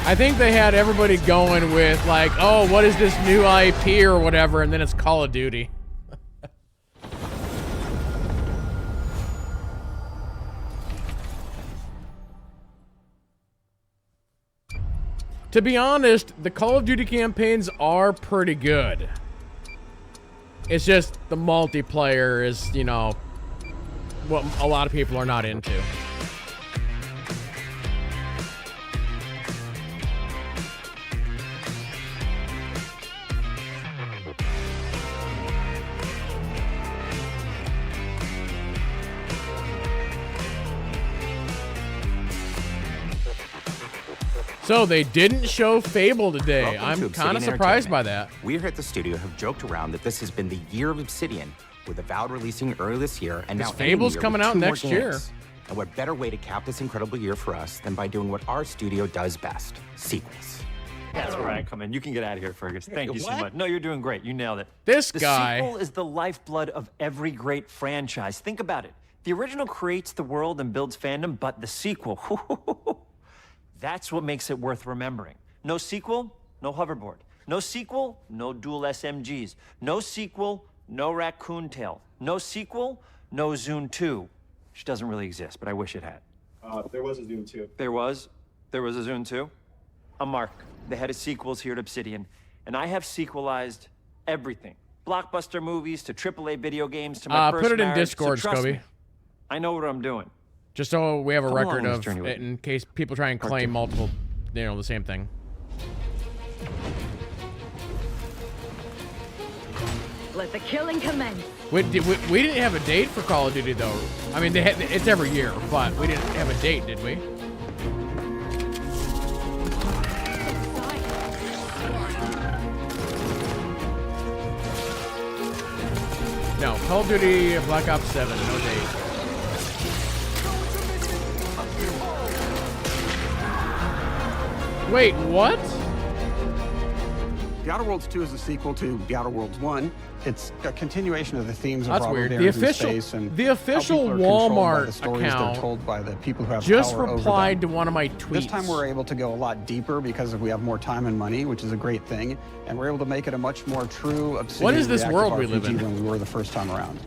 I think they had everybody going with like, oh, what is this new IP or whatever, and then it's Call of Duty. To be honest, the Call of Duty campaigns are pretty good. It's just the multiplayer is, you know, what a lot of people are not into. So they didn't show Fable today. I'm kind of surprised by that. We here at the studio have joked around that this has been the year of Obsidian, with Avowed releasing early this year, and now Fable's coming out next year. And what better way to cap this incredible year for us than by doing what our studio does best: sequels. That's where I come in. You can get out of here, Fergus. Thank you so much. No, you're doing great. You nailed it. This the guy. The sequel is the lifeblood of every great franchise. Think about it. The original creates the world and builds fandom, but the sequel, that's what makes it worth remembering. No sequel, no hoverboard. No sequel, no dual SMGs. No sequel, no raccoon tail. No sequel, no Zune 2. Which doesn't really exist, but I wish it had. There was a Zune 2. There was? There was a Zune 2? I'm Mark, the head of sequels here at Obsidian, and I have sequelized everything. Blockbuster movies to AAA video games to my first put it in marriage, Discord, so trust Scobie. me, I know what I'm doing. Just so we have a Come along record on this of journey with it me. in case people try and claim multiple, you know, the same thing. Let the killing commence. We didn't have a date for Call of Duty though. I mean, it's every year, but we didn't have a date, did we? No, Call of Duty Black Ops 7, no date. Wait, what? The Outer Worlds 2 is a sequel to The Outer Worlds 1. It's a continuation of the themes of That's Robert weird. Barron's The official, space and the how official people are controlled by Walmart the stories account they're told by the people who have just power over replied them. to one of my tweets. This time we're able to go a lot deeper because we have more time and money, which is a great thing, and we're able to make it a much more true Obsidian What is this reactive world we live RPG in? than we were the first time around.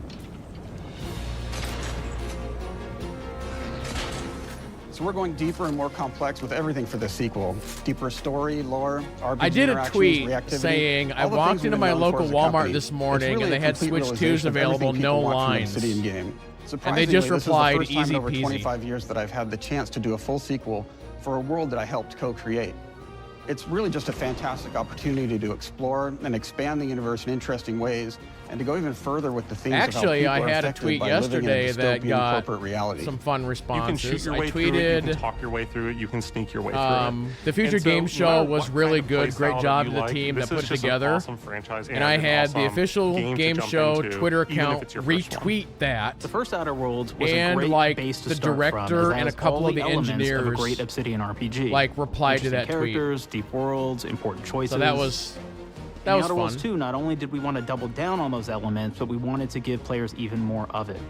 So we're going deeper and more complex with everything for this sequel. Deeper story, lore, RPG I did a interactions, tweet reactivity, saying I all the walked things we've into been my known for local as a Walmart company. this It's morning really and they a had complete Switch 2s realization of available, everything no people want from an lines. Obsidian game. And they Surprisingly, just this is the replied, first time easy in over peasy. 25 years that I've had the chance to do a full sequel for a world that I helped co-create. It's really just a fantastic opportunity to explore and expand the universe in interesting ways, and to go even further with the themes Actually, of how people I are had a affected tweet by living in a yesterday that dystopian got corporate reality. some fun responses. You can shoot your I way tweeted, through it, you can talk your way through it, you can sneak your way through it. the Future And so, Game no Show matter was what really kind of good. play Great style job you to the like, team this that put is it just an together. awesome franchise And I an had the awesome official game to Game jump Show into, Twitter even if account it's your first one. retweet that. The first Outer Worlds was and a great like base to the start director from, as it and a has couple all of the elements engineers of a great Obsidian RPG. like replied to that Interesting tweet. characters, deep worlds, important choices. So that was In was Outer Worlds fun. 2, not only did we want to double down on those elements, but we wanted to give players even more of it.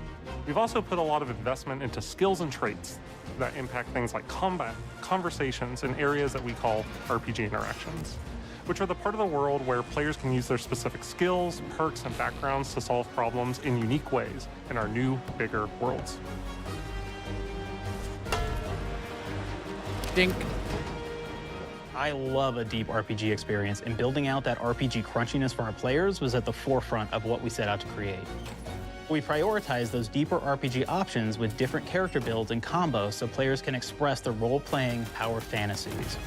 We've also put a lot of investment into skills and traits that impact things like combat, conversations, and areas that we call RPG interactions, which are the part of the world where players can use their specific skills, perks, and backgrounds to solve problems in unique ways in our new, bigger worlds. Dink. I love a deep RPG experience, and building out that RPG crunchiness for our players was at the forefront of what we set out to create. We prioritize those deeper RPG options with different character builds and combos so players can express their role-playing power fantasies.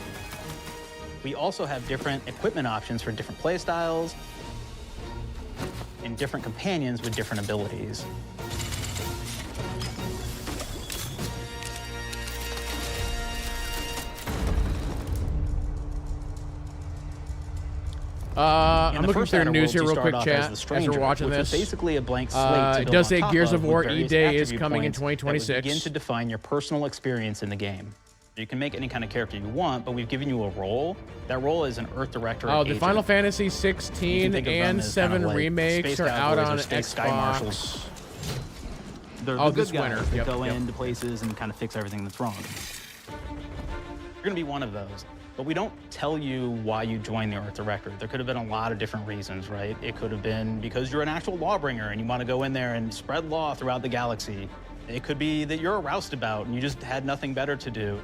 We also have different equipment options for different playstyles. and different companions with different abilities. I'm looking through news here real quick, chat, as we're watching this. Basically a blank slate it does say Gears of War E-Day is coming in 2026. Begin to define your personal experience in the game. You can make any kind of character you want, but we've given you a role. That role is an Earth Director. Oh, the Final Fantasy 16 and 7 remakes are out on Xbox. They're the good guys that go into places and kind of fix everything that's wrong. You're going to be one of those. But we don't tell you why you joined the Earth Director. There could have been a lot of different reasons, right? It could have been because you're an actual lawbringer and you want to go in there and spread law throughout the galaxy. It could be that you're a roustabout and you just had nothing better to do.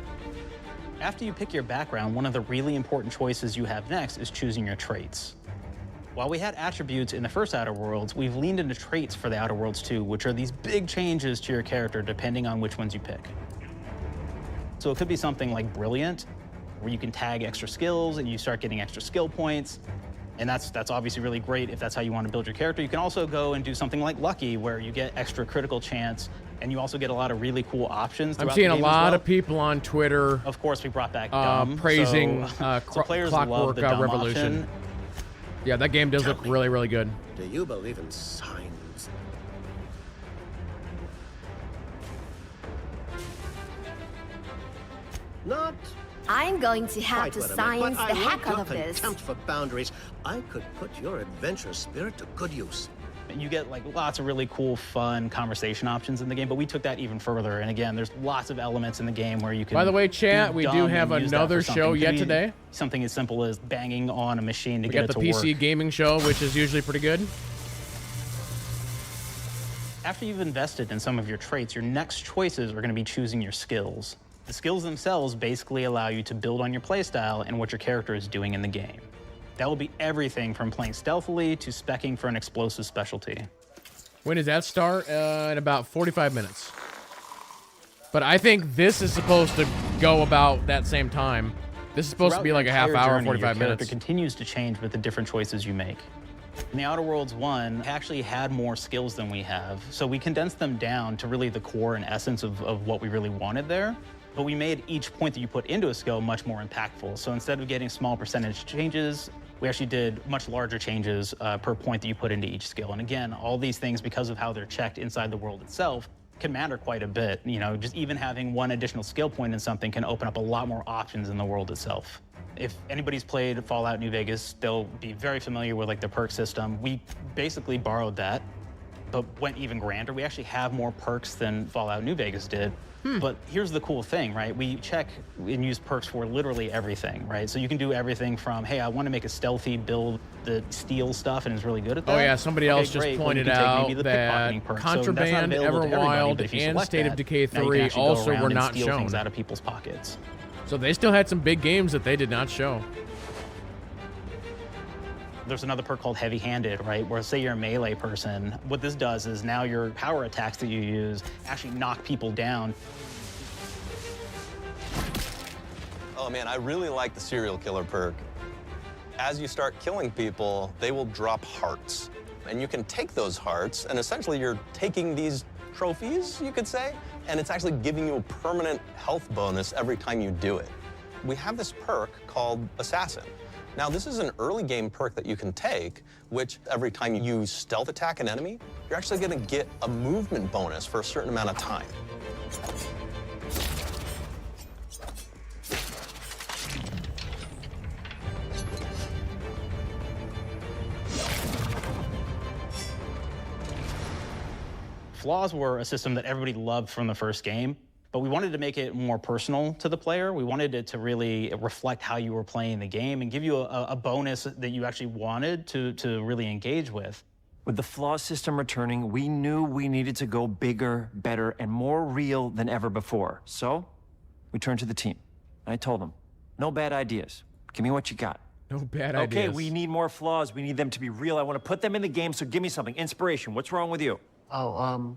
After you pick your background, one of the really important choices you have next is choosing your traits. While we had attributes in the first Outer Worlds, we've leaned into traits for the Outer Worlds too, which are these big changes to your character depending on which ones you pick. So it could be something like Brilliant, where you can tag extra skills and you start getting extra skill points. And that's obviously really great if that's how you want to build your character. You can also go and do something like Lucky, where you get extra critical chance, and you also get a lot of really cool options throughout I'm seeing the a game lot as well. of people on Twitter. Of course, we brought back Dumb, praising so players love Clockwork the Dumb Revolution. option. Yeah, that game does look really, really good. Do you believe in signs? Not I'm going to have quite to what I meant, science but the I heck like out of your this. contempt for boundaries. I could put your adventurous spirit to good use. And you get like lots of really cool, fun conversation options in the game, but we took that even further. And again, there's lots of elements in the game where you can. By the way, chat, we do have another show yet today. Something as simple as banging on a machine to We get got it the to PC work. gaming show, which is usually pretty good. After you've invested in some of your traits, your next choices are going to be choosing your skills. The skills themselves basically allow you to build on your playstyle and what your character is doing in the game. That will be everything from playing stealthily to speccing for an explosive specialty. When does that start? In about 45 minutes. But I think this is supposed to go about that same time. This is supposed to be like a half hour, 45 Your character minutes. continues to change with the different choices you make. In the Outer Worlds 1, it actually had more skills than we have, so we condensed them down to really the core and essence of what we really wanted there. But we made each point that you put into a skill much more impactful. So instead of getting small percentage changes, we actually did much larger changes per point that you put into each skill. And again, all these things, because of how they're checked inside the world itself, can matter quite a bit. You know, just even having one additional skill point in something can open up a lot more options in the world itself. If anybody's played Fallout New Vegas, they'll be very familiar with like the perk system. We basically borrowed that, but went even grander. We actually have more perks than Fallout New Vegas did. But here's the cool thing, right? We check and use perks for literally everything, right? So you can do everything from, hey, I want to make a stealthy build that steals stuff and is really good at that. Oh yeah, somebody else just great. Well, you pointed can take out maybe the that pickpocketing perk. So that's not Contraband, available to everybody, Everwild, but if you and select State of that, Decay now you can 3 actually go also around were and not steal shown. things out of people's pockets. So they still had some big games that they did not show. There's another perk called Heavy Handed, right? Where say you're a melee person, what this does is now your power attacks that you use actually knock people down. Oh man, I really like the serial killer perk. As you start killing people, they will drop hearts. And you can take those hearts, and essentially you're taking these trophies, you could say, and it's actually giving you a permanent health bonus every time you do it. We have this perk called Assassin. Now, this is an early game perk that you can take, which every time you stealth attack an enemy, you're actually gonna get a movement bonus for a certain amount of time. Flaws were a system that everybody loved from the first game, but we wanted to make it more personal to the player. We wanted it to really reflect how you were playing the game and give you a bonus that you actually wanted to really engage with. With the flaw system returning, we knew we needed to go bigger, better, and more real than ever before. So, we turned to the team. I told them, no bad ideas. Give me what you got. No bad Okay, ideas. we need more flaws. We need them to be real. I want to put them in the game, so give me something. Inspiration. What's wrong with you? Oh,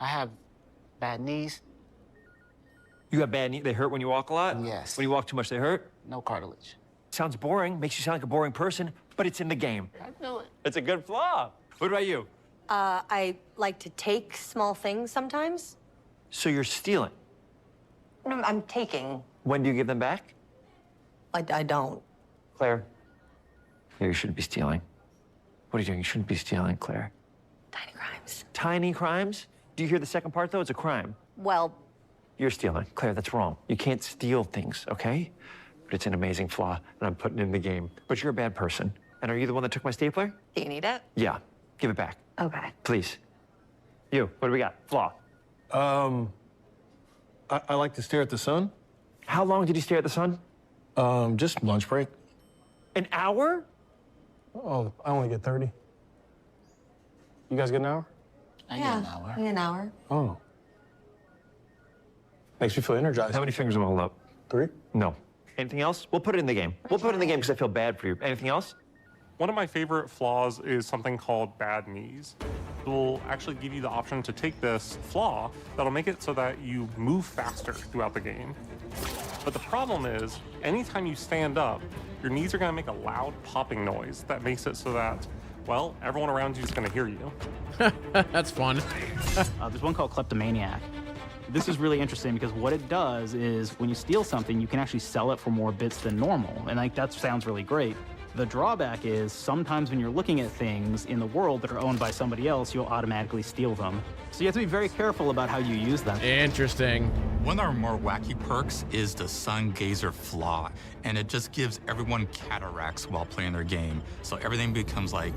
I have bad knees. You have bad knees? They hurt when you walk a lot? Yes. When you walk too much, they hurt? No cartilage. Sounds boring, makes you sound like a boring person, but it's in the game. I know it. It's a good flaw. What about you? I like to take small things sometimes. So you're stealing. No, I'm taking. When do you give them back? I don't. Claire. Yeah, you shouldn't be stealing. What are you doing? You shouldn't be stealing, Claire. Tiny crimes. Tiny crimes? Do you hear the second part, though? It's a crime. Well, You're stealing. Claire, that's wrong. You can't steal things, okay? But it's an amazing flaw, and I'm putting it in the game. But you're a bad person. And are you the one that took my stapler? do you need it? Yeah. Give it back. Okay. Please. You, what do we got? Flaw. I like to stare at the sun. How long did you stare at the sun? Just lunch break. An hour? Oh, I only get 30. You guys get an hour? I get an hour. In an hour. Oh. Makes me feel energized. How many fingers am I holding up? 3. No. Anything else? We'll put it in the game. We'll put it in the game because I feel bad for you. Anything else? One of my favorite flaws is something called bad knees. It will actually give you the option to take this flaw that'll make it so that you move faster throughout the game. But the problem is, anytime you stand up, your knees are gonna make a loud popping noise that makes it so that, well, everyone around you is gonna hear you. That's fun. There's one called Kleptomaniac. This is really interesting because what it does is when you steal something, you can actually sell it for more bits than normal. And like that sounds really great. The drawback is sometimes when you're looking at things in the world that are owned by somebody else, you'll automatically steal them. So you have to be very careful about how you use them. Interesting. One of our more wacky perks is the Sun Gazer Flaw, and it just gives everyone cataracts while playing their game. So everything becomes like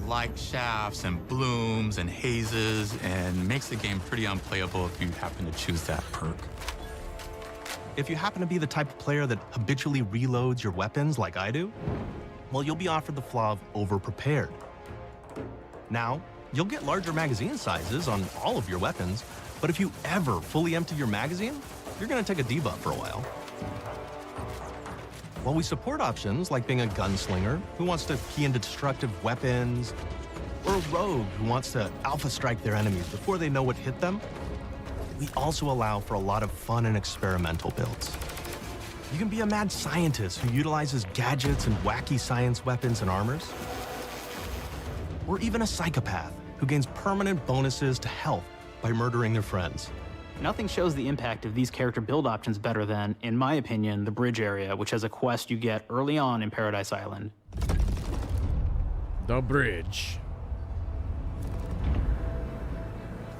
light shafts and blooms and hazes, and makes the game pretty unplayable if you happen to choose that perk. If you happen to be the type of player that habitually reloads your weapons like I do, well, you'll be offered the flaw of over-prepared. Now, you'll get larger magazine sizes on all of your weapons, but if you ever fully empty your magazine, you're gonna take a debuff for a while. While we support options like being a gunslinger who wants to key into destructive weapons, or a rogue who wants to alpha strike their enemies before they know what hit them, we also allow for a lot of fun and experimental builds. You can be a mad scientist who utilizes gadgets and wacky science weapons and armors, or even a psychopath who gains permanent bonuses to health by murdering their friends. Nothing shows the impact of these character build options better than, in my opinion, the bridge area, which has a quest you get early on in Paradise Island. The bridge.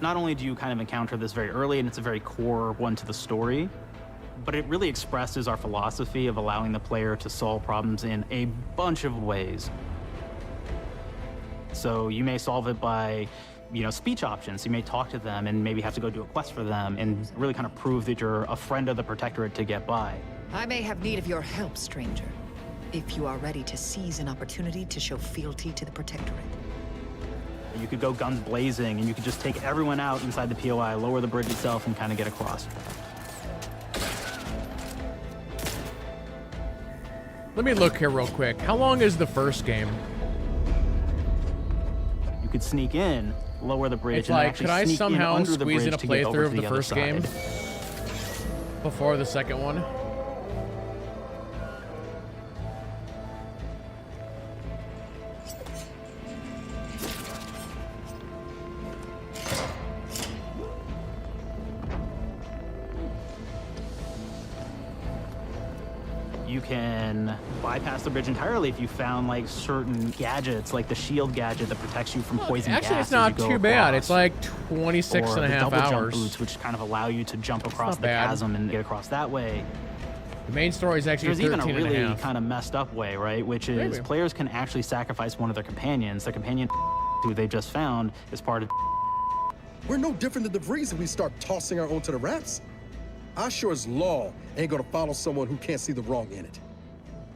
Not only do you kind of encounter this very early, and it's a very core one to the story, but it really expresses our philosophy of allowing the player to solve problems in a bunch of ways. So you may solve it by, speech options. You may talk to them and maybe have to go do a quest for them and really kind of prove that you're a friend of the Protectorate to get by. I may have need of your help, stranger, if you are ready to seize an opportunity to show fealty to the Protectorate. You could go guns blazing, and you could just take everyone out inside the POI, lower the bridge itself, and kind of get across. Let me look here real quick. How long is the first game? You could sneak in, lower the bridge, It's and like, actually could I sneak in somehow under the squeeze bridge in a to get over playthrough to of the other first game side. before the second one? You can bypass the bridge entirely if you found like certain gadgets, like the shield gadget that protects you from poison gas. Actually, it's as you not go too bad. across. It's like 26 or and a the half double jump hours. boots, which kind of allow you to jump across not the bad. chasm and get across that way. The main story is actually There's 13 even a and a really half. kind of messed up way, right? Which is Maybe. players can actually sacrifice one of their companions. Their companion who they just found is part of. We're no different than the Breeze if we start tossing our own to the raps. I sure as law ain't gonna follow someone who can't see the wrong in it.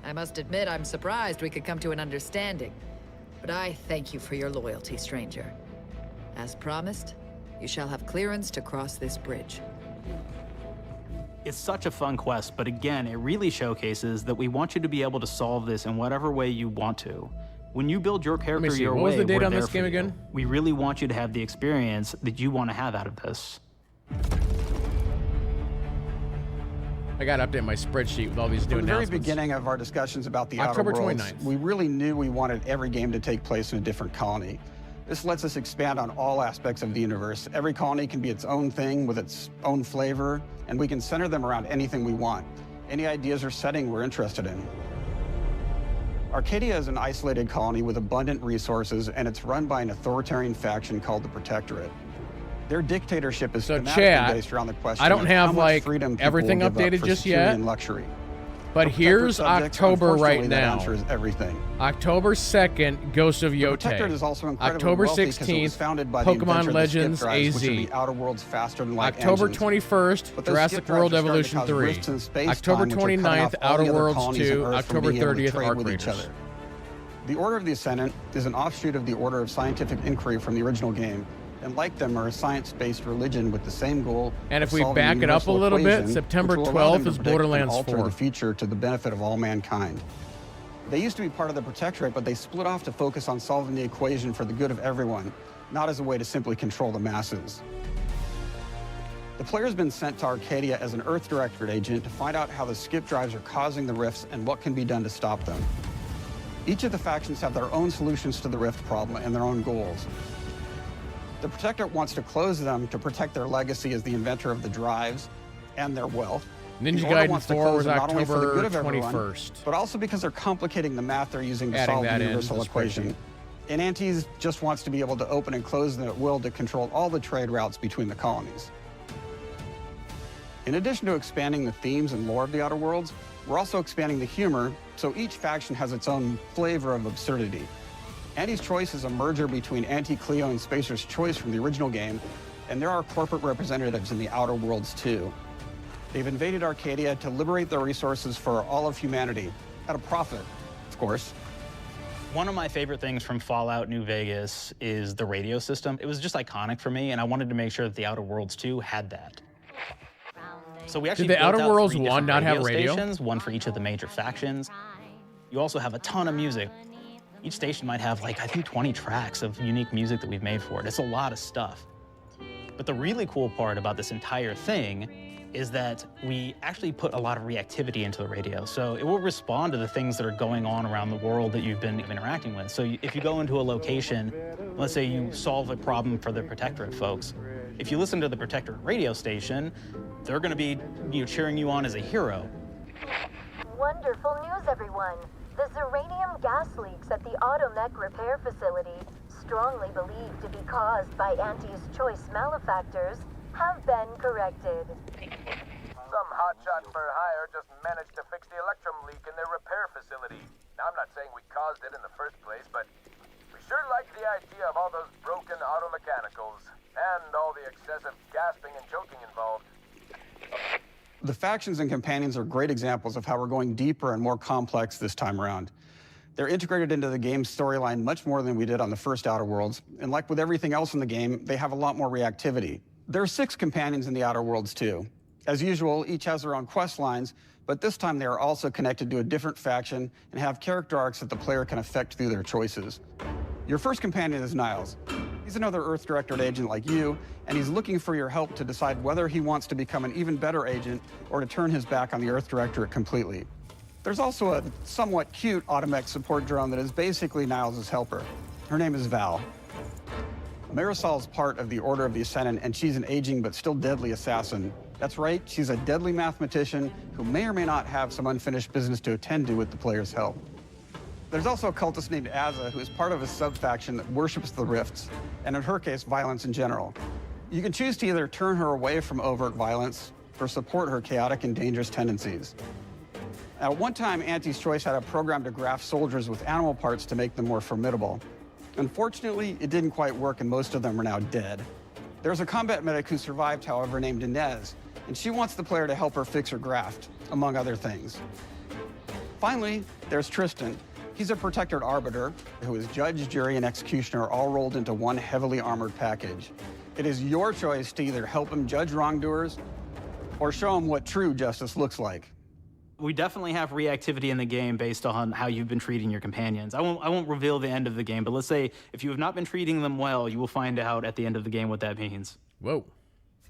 I must admit, I'm surprised we could come to an understanding. But I thank you for your loyalty, stranger. As promised, you shall have clearance to cross this bridge. It's such a fun quest, but again, it really showcases that we want you to be able to solve this in whatever way you want to. When you build your character see, your what way, was the date we're on there this for game you. again? We really want you to have the experience that you want to have out of this. I got to update my spreadsheet with all these new From the very announcements. beginning of our discussions about the October Outer Worlds, 29th. we really knew we wanted every game to take place in a different colony. This lets us expand on all aspects of the universe. Every colony can be its own thing with its own flavor, and we can center them around anything we want. Any ideas or setting we're interested in. Arcadia is an isolated colony with abundant resources, and it's run by an authoritarian faction called the Protectorate. Their dictatorship is So thematically chat, based around the question I don't of have how much like freedom people everything will give up updated for just security yet. and luxury. But For here's Protectorate subjects, October right unfortunately, that now. answer is everything. October 2nd, Ghost of The Yotei. Protectorate is also incredibly October wealthy because it was 16th, founded by the inventor Pokemon of the Legends skip drives, AZ. which are the outer world's faster-than-light October engines. 21st, But those Jurassic skip drives World are starting to Evolution cause 3. rifts in space-time, October which are cutting 29th, off all Outer the other Worlds colonies 2. on Earth from October being able to 30th, trade with each Arcraiders. other. The Order of the Ascendant is an offshoot of the Order of Scientific Inquiry from the original game, and like them are a science-based religion with the same goal. And if of we solving back the it up a universal little bit, equation, September which will allow them 12th to is predict and Borderlands alter 4. the future to the benefit of all mankind. They used to be part of the Protectorate, but they split off to focus on solving the equation for the good of everyone, not as a way to simply control the masses. The player's been sent to Arcadia as an Earth Directorate agent to find out how the skip drives are causing the rifts and what can be done to stop them. Each of the factions have their own solutions to the rift problem and their own goals. The Protectorate wants to close them to protect their legacy as the inventor of the drives and their wealth. Ninja The Order Gaiden wants to 4 close was them not only for the good October of everyone, 21st. but also because they're complicating the math they're using to Adding solve that the in universal the equation. spreadsheet. And Antes just wants to be able to open and close them at will to control all the trade routes between the colonies. In addition to expanding the themes and lore of the Outer Worlds, we're also expanding the humor, so each faction has its own flavor of absurdity. Anti's Choice is a merger between Anti-Cleo and Spacer's Choice from the original game, and there are corporate representatives in the Outer Worlds too. They've invaded Arcadia to liberate their resources for all of humanity, at a profit, of course. One of my favorite things from Fallout New Vegas is the radio system. It was just iconic for me, and I wanted to make sure that the Outer Worlds 2 had that. So we actually Did the built Outer out Worlds 3 1 different not have radio? stations, one for each of the major factions. You also have a ton of music. Each station might have, like, I think 20 tracks of unique music that we've made for it. It's a lot of stuff. But the really cool part about this entire thing is that we actually put a lot of reactivity into the radio. So it will respond to the things that are going on around the world that you've been interacting with. So if you go into a location, let's say you solve a problem for the Protectorate folks, if you listen to the Protectorate radio station, they're gonna be cheering you on as a hero. Wonderful news, everyone. The Zeranium gas leaks at the Automech repair facility, strongly believed to be caused by Anti's Choice malefactors, have been corrected. Some hotshot for hire just managed to fix the electrum leak in their repair facility. Now, I'm not saying we caused it in the first place, but we sure like the idea of all those broken auto mechanicals and all the excessive gasping and choking involved. The factions and companions are great examples of how we're going deeper and more complex this time around. They're integrated into the game's storyline much more than we did on the first Outer Worlds, and like with everything else in the game, they have a lot more reactivity. There are 6 companions in the Outer Worlds too. As usual, each has their own quest lines, but this time they are also connected to a different faction and have character arcs that the player can affect through their choices. Your first companion is Niles. He's another Earth Directorate agent like you, and he's looking for your help to decide whether he wants to become an even better agent or to turn his back on the Earth Directorate completely. There's also a somewhat cute Automech support drone that is basically Niles' helper. Her name is Val. Marisol's part of the Order of the Ascendant, and she's an aging but still deadly assassin. That's right, she's a deadly mathematician who may or may not have some unfinished business to attend to with the player's help. There's also a cultist named Azza, who is part of a sub-faction that worships the rifts, and in her case, violence in general. You can choose to either turn her away from overt violence or support her chaotic and dangerous tendencies. At one time, Anti's Choice had a program to graft soldiers with animal parts to make them more formidable. Unfortunately, it didn't quite work, and most of them are now dead. There's a combat medic who survived, however, named Inez, and she wants the player to help her fix her graft, among other things. Finally, there's Tristan. He's a Protectorate arbiter who is judge, jury, and executioner all rolled into one heavily armored package. It is your choice to either help him judge wrongdoers or show him what true justice looks like. We definitely have reactivity in the game based on how you've been treating your companions. I won't reveal the end of the game, but let's say if you have not been treating them well, you will find out at the end of the game what that means. Whoa.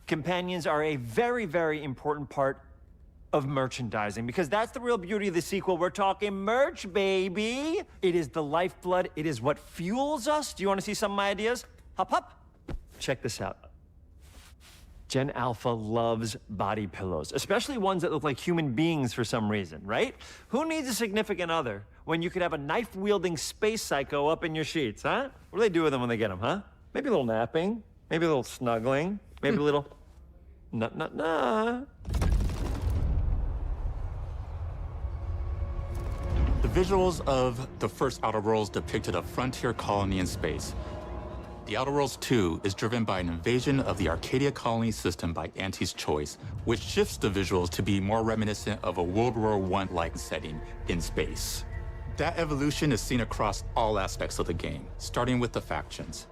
Companions are a very, very important part of merchandising, because that's the real beauty of the sequel. We're talking merch, baby. It is the lifeblood. It is what fuels us. Do you want to see some of my ideas? Hop, hop. Check this out. Gen Alpha loves body pillows, especially ones that look like human beings for some reason, right? Who needs a significant other when you could have a knife-wielding space psycho up in your sheets, huh? What do they do with them when they get them, huh? Maybe a little napping, maybe a little snuggling, maybe a little nut. The visuals of the first Outer Worlds depicted a frontier colony in space. The Outer Worlds 2 is driven by an invasion of the Arcadia colony system by Auntie's Choice, which shifts the visuals to be more reminiscent of a World War I-like setting in space. That evolution is seen across all aspects of the game, starting with the factions.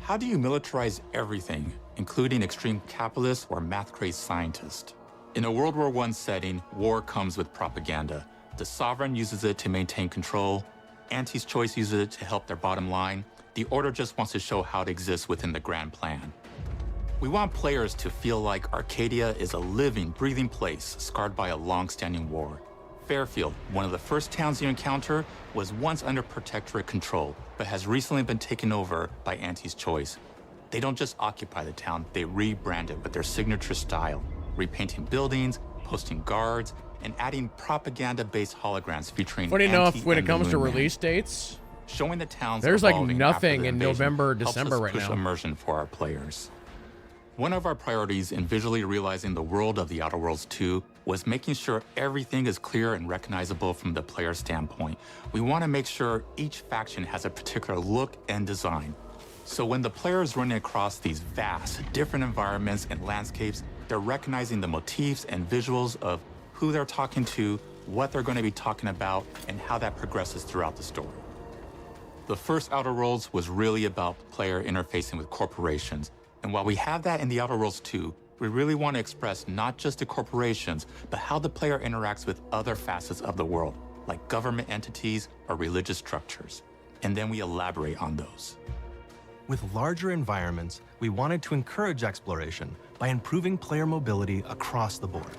How do you militarize everything, including extreme capitalists or math-crazed scientists? In a World War I setting, war comes with propaganda. The Sovereign uses it to maintain control, Auntie's Choice uses it to help their bottom line. The Order just wants to show how it exists within the grand plan. We want players to feel like Arcadia is a living, breathing place scarred by a long-standing war. Fairfield, one of the first towns you encounter, was once under Protectorate control, but has recently been taken over by Auntie's Choice. They don't just occupy the town, they rebrand it with their signature style, repainting buildings, posting guards, and adding propaganda-based holograms featuring Funny enough, Auntie when it and the comes to Moon Man. release dates, Showing the towns there's like evolving nothing after the in invasion November, helps December us right push now. immersion for our players. One of our priorities in visually realizing the world of the Outer Worlds 2 was making sure everything is clear and recognizable from the player standpoint. We want to make sure each faction has a particular look and design. So when the player is running across these vast, different environments and landscapes, they're recognizing the motifs and visuals of who they're talking to, what they're going to be talking about, and how that progresses throughout the story. The first Outer Worlds was really about the player interfacing with corporations. And while we have that in the Outer Worlds 2, we really want to express not just the corporations, but how the player interacts with other facets of the world, like government entities or religious structures. And then we elaborate on those. With larger environments, we wanted to encourage exploration by improving player mobility across the board.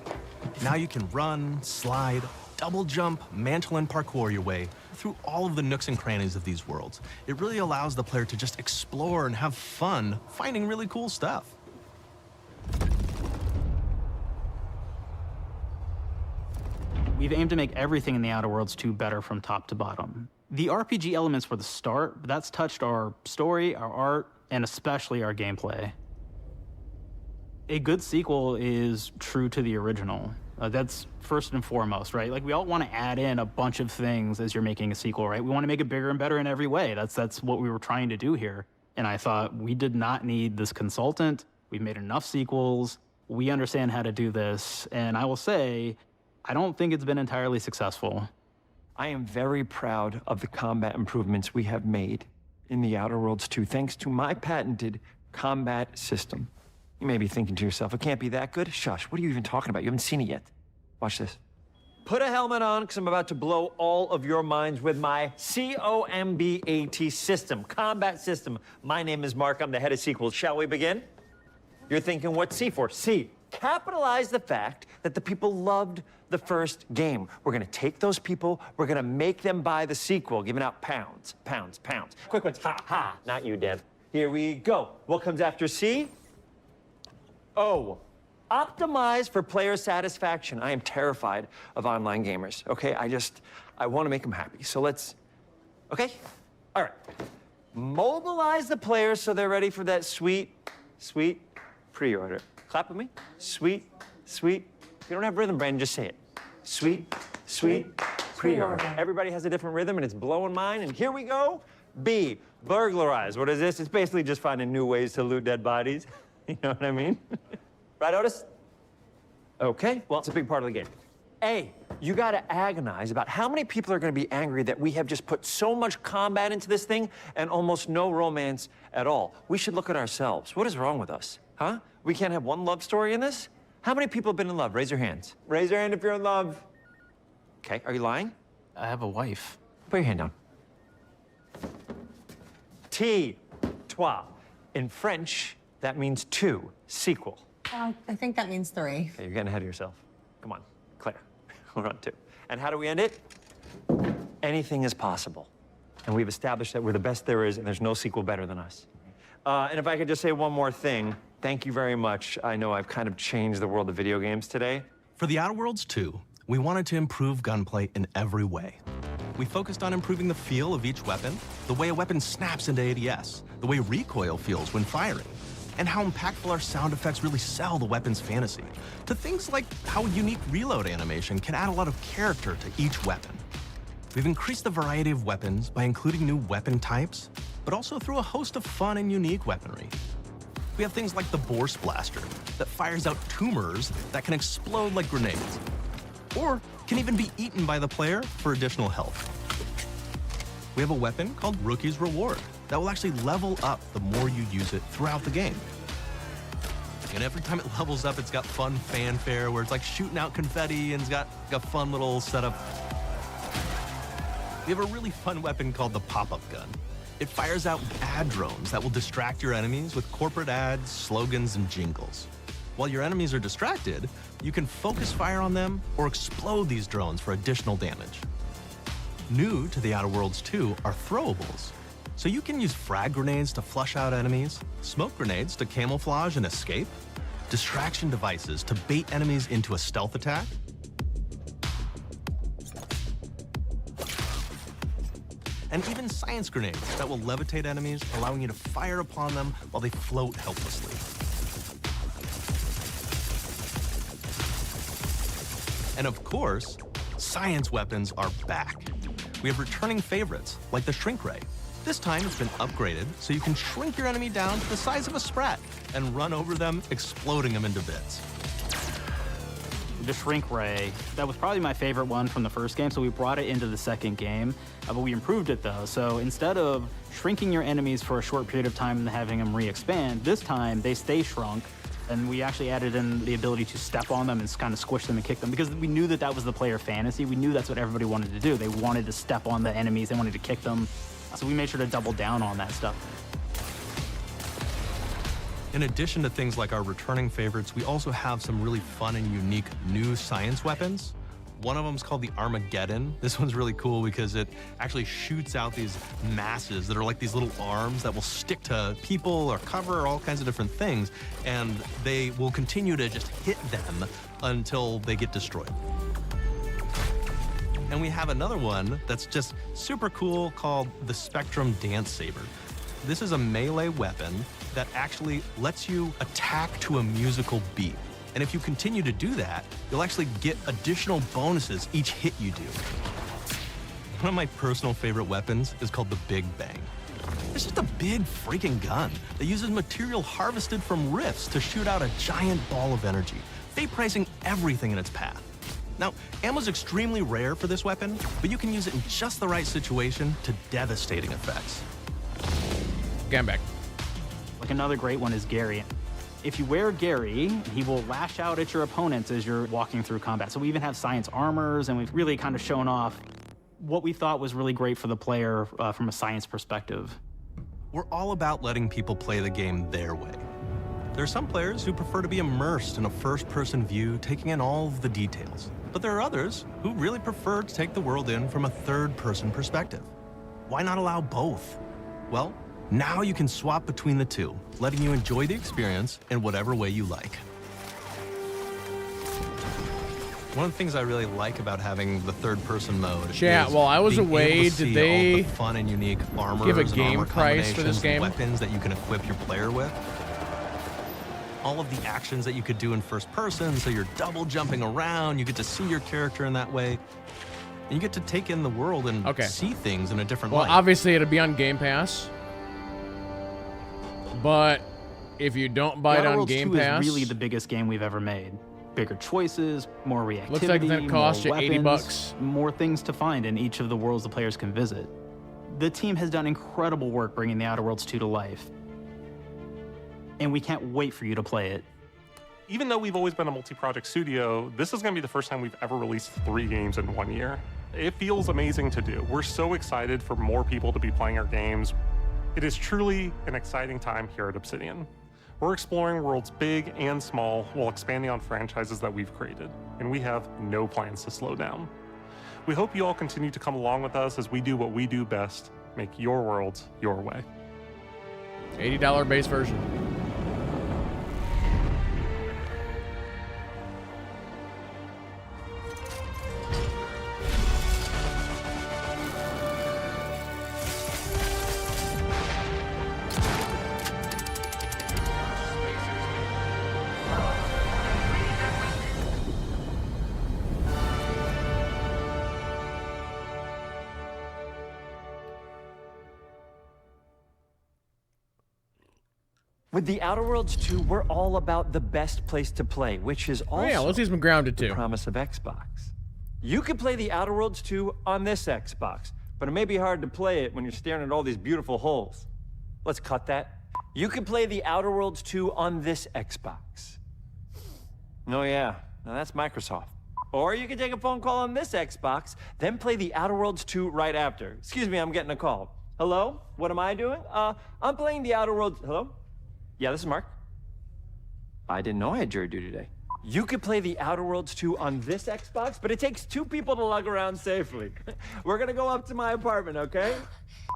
Now you can run, slide, double jump, mantle, and parkour your way through all of the nooks and crannies of these worlds. It really allows the player to just explore and have fun finding really cool stuff. We've aimed to make everything in the Outer Worlds 2 better from top to bottom. The RPG elements were the start, but that's touched our story, our art, and especially our gameplay. A good sequel is true to the original. That's first and foremost, right? Like, we all want to add in a bunch of things as you're making a sequel, right? We want to make it bigger and better in every way. That's what we were trying to do here. And I thought, we did not need this consultant. We've made enough sequels. We understand how to do this. And I will say, I don't think it's been entirely successful. I am very proud of the combat improvements we have made in the Outer Worlds 2, thanks to my patented combat system. You may be thinking to yourself, it can't be that good? Shush, what are you even talking about? You haven't seen it yet. Watch this. Put a helmet on, because I'm about to blow all of your minds with my COMBAT system, combat system. My name is Mark, I'm the head of sequels. Shall we begin? You're thinking, what's C for? C, capitalize the fact that the people loved the first game. We're gonna take those people, we're gonna make them buy the sequel, giving out pounds, pounds, pounds. Quick ones, ha, ha, not you, Dan. Here we go. What comes after C? O. Optimize for player satisfaction. I am terrified of online gamers, okay? I want to make them happy. So let's, okay? All right. Mobilize the players so they're ready for that sweet, sweet pre-order. Clap with me. Sweet, sweet. If you don't have rhythm, Brandon, just say it. Sweet, sweet pre-order. Everybody has a different rhythm, and it's blowing mine. And here we go. B, burglarize. What is this? It's basically just finding new ways to loot dead bodies. You know what I mean? Right, Otis? Okay, well, it's a big part of the game. A, you gotta agonize about how many people are gonna be angry that we have just put so much combat into this thing and almost no romance at all. We should look at ourselves. What is wrong with us, huh? We can't have one love story in this? How many people have been in love? Raise your hands. Raise your hand if you're in love. Okay, are you lying? I have a wife. Put your hand down. T, toi. In French, that means two, sequel. I think that means 3. Okay, you're getting ahead of yourself. Come on. We're on 2. And how do we end it? Anything is possible. And we've established that we're the best there is, and there's no sequel better than us. And if I could just say one more thing, thank you very much. I know I've kind of changed the world of video games today. For The Outer Worlds 2, we wanted to improve gunplay in every way. We focused on improving the feel of each weapon, the way a weapon snaps into ADS, the way recoil feels when firing, and how impactful our sound effects really sell the weapon's fantasy, to things like how a unique reload animation can add a lot of character to each weapon. We've increased the variety of weapons by including new weapon types, but also through a host of fun and unique weaponry. We have things like the Borscht Blaster that fires out tumors that can explode like grenades, or can even be eaten by the player for additional health. We have a weapon called Rookie's Reward that will actually level up the more you use it throughout the game. And every time it levels up, it's got fun fanfare where it's like shooting out confetti and it's got a fun little setup. We have a really fun weapon called the Pop-Up Gun. It fires out ad drones that will distract your enemies with corporate ads, slogans, and jingles. While your enemies are distracted, you can focus fire on them or explode these drones for additional damage. New to The Outer Worlds 2 are throwables. So you can use frag grenades to flush out enemies, smoke grenades to camouflage and escape, distraction devices to bait enemies into a stealth attack, and even science grenades that will levitate enemies, allowing you to fire upon them while they float helplessly. And of course, science weapons are back. We have returning favorites, like the Shrink Ray. This time it's been upgraded so you can shrink your enemy down to the size of a sprat and run over them, exploding them into bits. The Shrink Ray, that was probably my favorite one from the first game, so we brought it into the second game, but we improved it though. So instead of shrinking your enemies for a short period of time and having them re-expand, this time they stay shrunk, and we actually added in the ability to step on them and kind of squish them and kick them, because we knew that that was the player fantasy. We knew that's what everybody wanted to do. They wanted to step on the enemies, they wanted to kick them, so we made sure to double down on that stuff. In addition to things like our returning favorites, we also have some really fun and unique new science weapons. One of them is called the Armageddon. This one's really cool because it actually shoots out these masses that are like these little arms that will stick to people or cover or all kinds of different things, and they will continue to just hit them until they get destroyed. And we have another one that's just super cool called the Spectrum Dance Saber. This is a melee weapon that actually lets you attack to a musical beat. And if you continue to do that, you'll actually get additional bonuses each hit you do. One of my personal favorite weapons is called the Big Bang. It's just a big freaking gun that uses material harvested from rifts to shoot out a giant ball of energy, vaporizing everything in its path. Now, ammo's extremely rare for this weapon, but you can use it in just the right situation to devastating effects. Get back. Like another great one is Gary. If you wear Gary, he will lash out at your opponents as you're walking through combat. So we even have science armors, and we've really kind of shown off what we thought was really great for the player from a science perspective. We're all about letting people play the game their way. There are some players who prefer to be immersed in a first-person view, taking in all of the details. But there are others who really prefer to take the world in from a third-person perspective. Why not allow both? Well, now you can swap between the two, letting you enjoy the experience in whatever way you like. One of the things I really like about having the third-person mode Chat, is while I was being away, able to did see they all the fun and unique armors give a and game armor price for this combinations, game? weapons that you can equip your player with. All of the actions that you could do in first person, so you're double jumping around, you get to see your character in that way. And you get to take in the world and see things in a different Well, light. obviously it'll be on Game Pass. But if you don't buy it on Game Pass, is really the biggest game we've ever made. Bigger choices, more reactivity, looks like it's gonna cost you more $80 weapons, more things to find in each of the worlds the players can visit. The team has done incredible work bringing The Outer Worlds 2 to life, and we can't wait for you to play it. Even though we've always been a multi-project studio, this is going to be the first time we've ever released 3 games in 1 year. It feels amazing to do. We're so excited for more people to be playing our games. It is truly an exciting time here at Obsidian. We're exploring worlds big and small while expanding on franchises that we've created, and we have no plans to slow down. We hope you all continue to come along with us as we do what we do best, make your worlds your way. $80 base version. With The Outer Worlds 2, we're all about the best place to play, which is also let's see some Grounded too. The promise of Xbox. You could play The Outer Worlds 2 on this Xbox, but it may be hard to play it when you're staring at all these beautiful holes. Let's cut that. You could play The Outer Worlds 2 on this Xbox. Oh yeah, now that's Microsoft. Or you could take a phone call on this Xbox, then play The Outer Worlds 2 right after. Excuse me, I'm getting a call. Hello? What am I doing? I'm playing The Outer Worlds. Hello? Yeah, this is Mark. I didn't know I had jury duty today. You could play The Outer Worlds 2 on this Xbox, but it takes 2 people to lug around safely. We're gonna go up to my apartment, okay?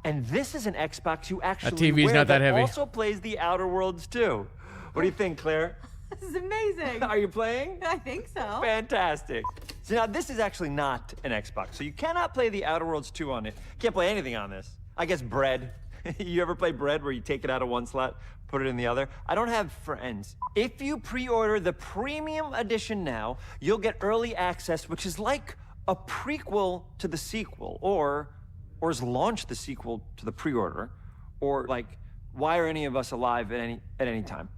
And this is an Xbox you actually That TV's wear not that heavy. also plays The Outer Worlds 2. What do you think, Claire? This is amazing. Are you playing? I think so. Fantastic. So now this is actually not an Xbox, so you cannot play The Outer Worlds 2 on it. Can't play anything on this. I guess Bread. You ever play Bread where you take it out of one slot, put it in the other? I don't have friends. If you pre-order the premium edition now, you'll get early access, which is like a prequel to the sequel, or is launch the sequel to the pre-order, or like, why are any of us alive at any time?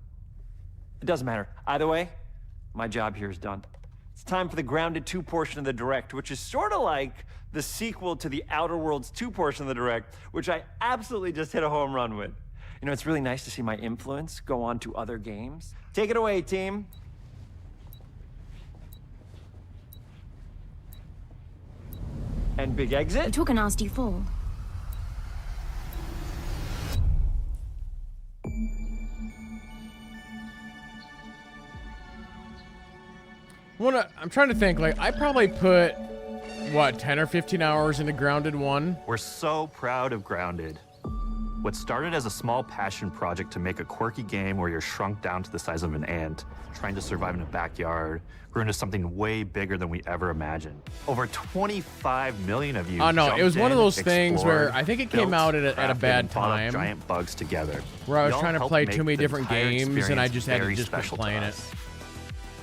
It doesn't matter. Either way, my job here is done. It's time for the Grounded 2 portion of the Direct, which is sort of like the sequel to the Outer Worlds 2 portion of the Direct, which I absolutely just hit a home run with. You know, it's really nice to see my influence go on to other games. Take it away, team. And big exit. You took a nasty fall. I'm trying to think, like, I probably put, what, 10 or 15 hours into Grounded 1? We're so proud of Grounded. What started as a small passion project to make a quirky game where you're shrunk down to the size of an ant, trying to survive in a backyard, grew into something way bigger than we ever imagined. Over 25 million of you Oh, no, it was one of those things where explored, I think it came out at a crafted, bad and fought off time. giant bugs together. Where I was Y'all trying to helped play make too many the different entire games, and I just had to very just quit special playing to it. us.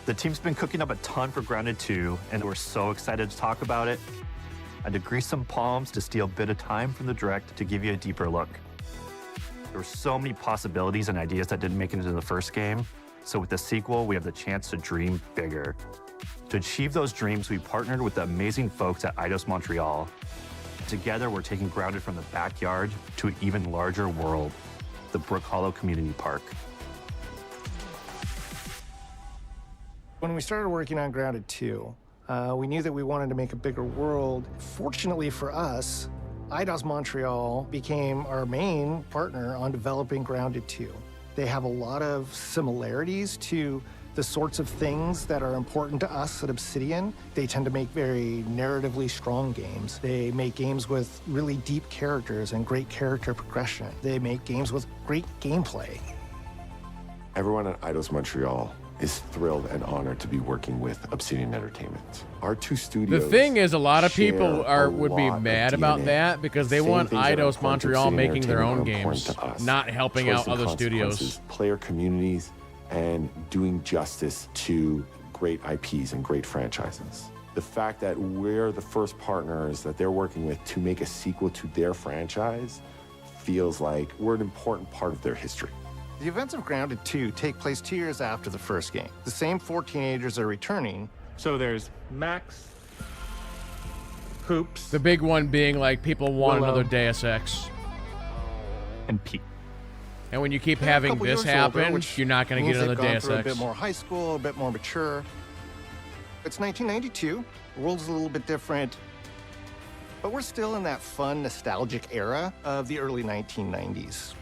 The team's been cooking up a ton for Grounded 2, and we're so excited to talk about it. I had to grease some palms to steal a bit of time from the Direct to give you a deeper look. There were so many possibilities and ideas that didn't make it into the first game, so with the sequel, we have the chance to dream bigger. To achieve those dreams, we partnered with the amazing folks at Eidos Montreal. Together, we're taking Grounded from the backyard to an even larger world, the Brook Hollow Community Park. When we started working on Grounded 2, we knew that we wanted to make a bigger world. Fortunately for us, Eidos Montreal became our main partner on developing Grounded 2. They have a lot of similarities to the sorts of things that are important to us at Obsidian. They tend to make very narratively strong games. They make games with really deep characters and great character progression. They make games with great gameplay. Everyone at Eidos Montreal is thrilled and honored to be working with Obsidian Entertainment. Our two studios. The thing is, a lot of people share would a be lot of mad about DNA. that because they Same want things that are Eidos important to Montreal Obsidian making their own Entertainment are important games, to us. not helping Choice out and other studios. consequences, player communities, and doing justice to great IPs and great franchises. The fact that we're the first partners that they're working with to make a sequel to their franchise feels like we're an important part of their history. The events of Grounded 2 take place 2 years after the first game. The same 4 teenagers are returning. So there's Max, Hoops. The big one being like people want Willow. another Deus Ex. And Pete. And when you keep They're a having couple this years older, happen, which you're not going to means get another they've gone Deus through Ex. a bit more high school, a bit more mature. It's 1992. The world's a little bit different. But we're still in that fun, nostalgic era of the early 1990s.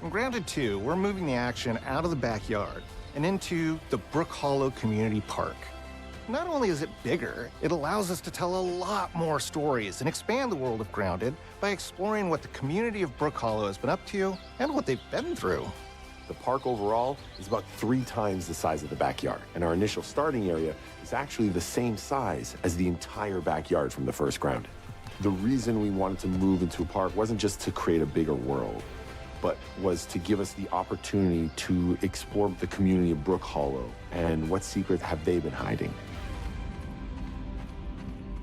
In Grounded 2, we're moving the action out of the backyard and into the Brook Hollow Community Park. Not only is it bigger, it allows us to tell a lot more stories and expand the world of Grounded by exploring what the community of Brook Hollow has been up to and what they've been through. The park overall is about 3 times the size of the backyard, and our initial starting area is actually the same size as the entire backyard from the first Grounded. The reason we wanted to move into a park wasn't just to create a bigger world, but was to give us the opportunity to explore the community of Brook Hollow and what secrets have they been hiding.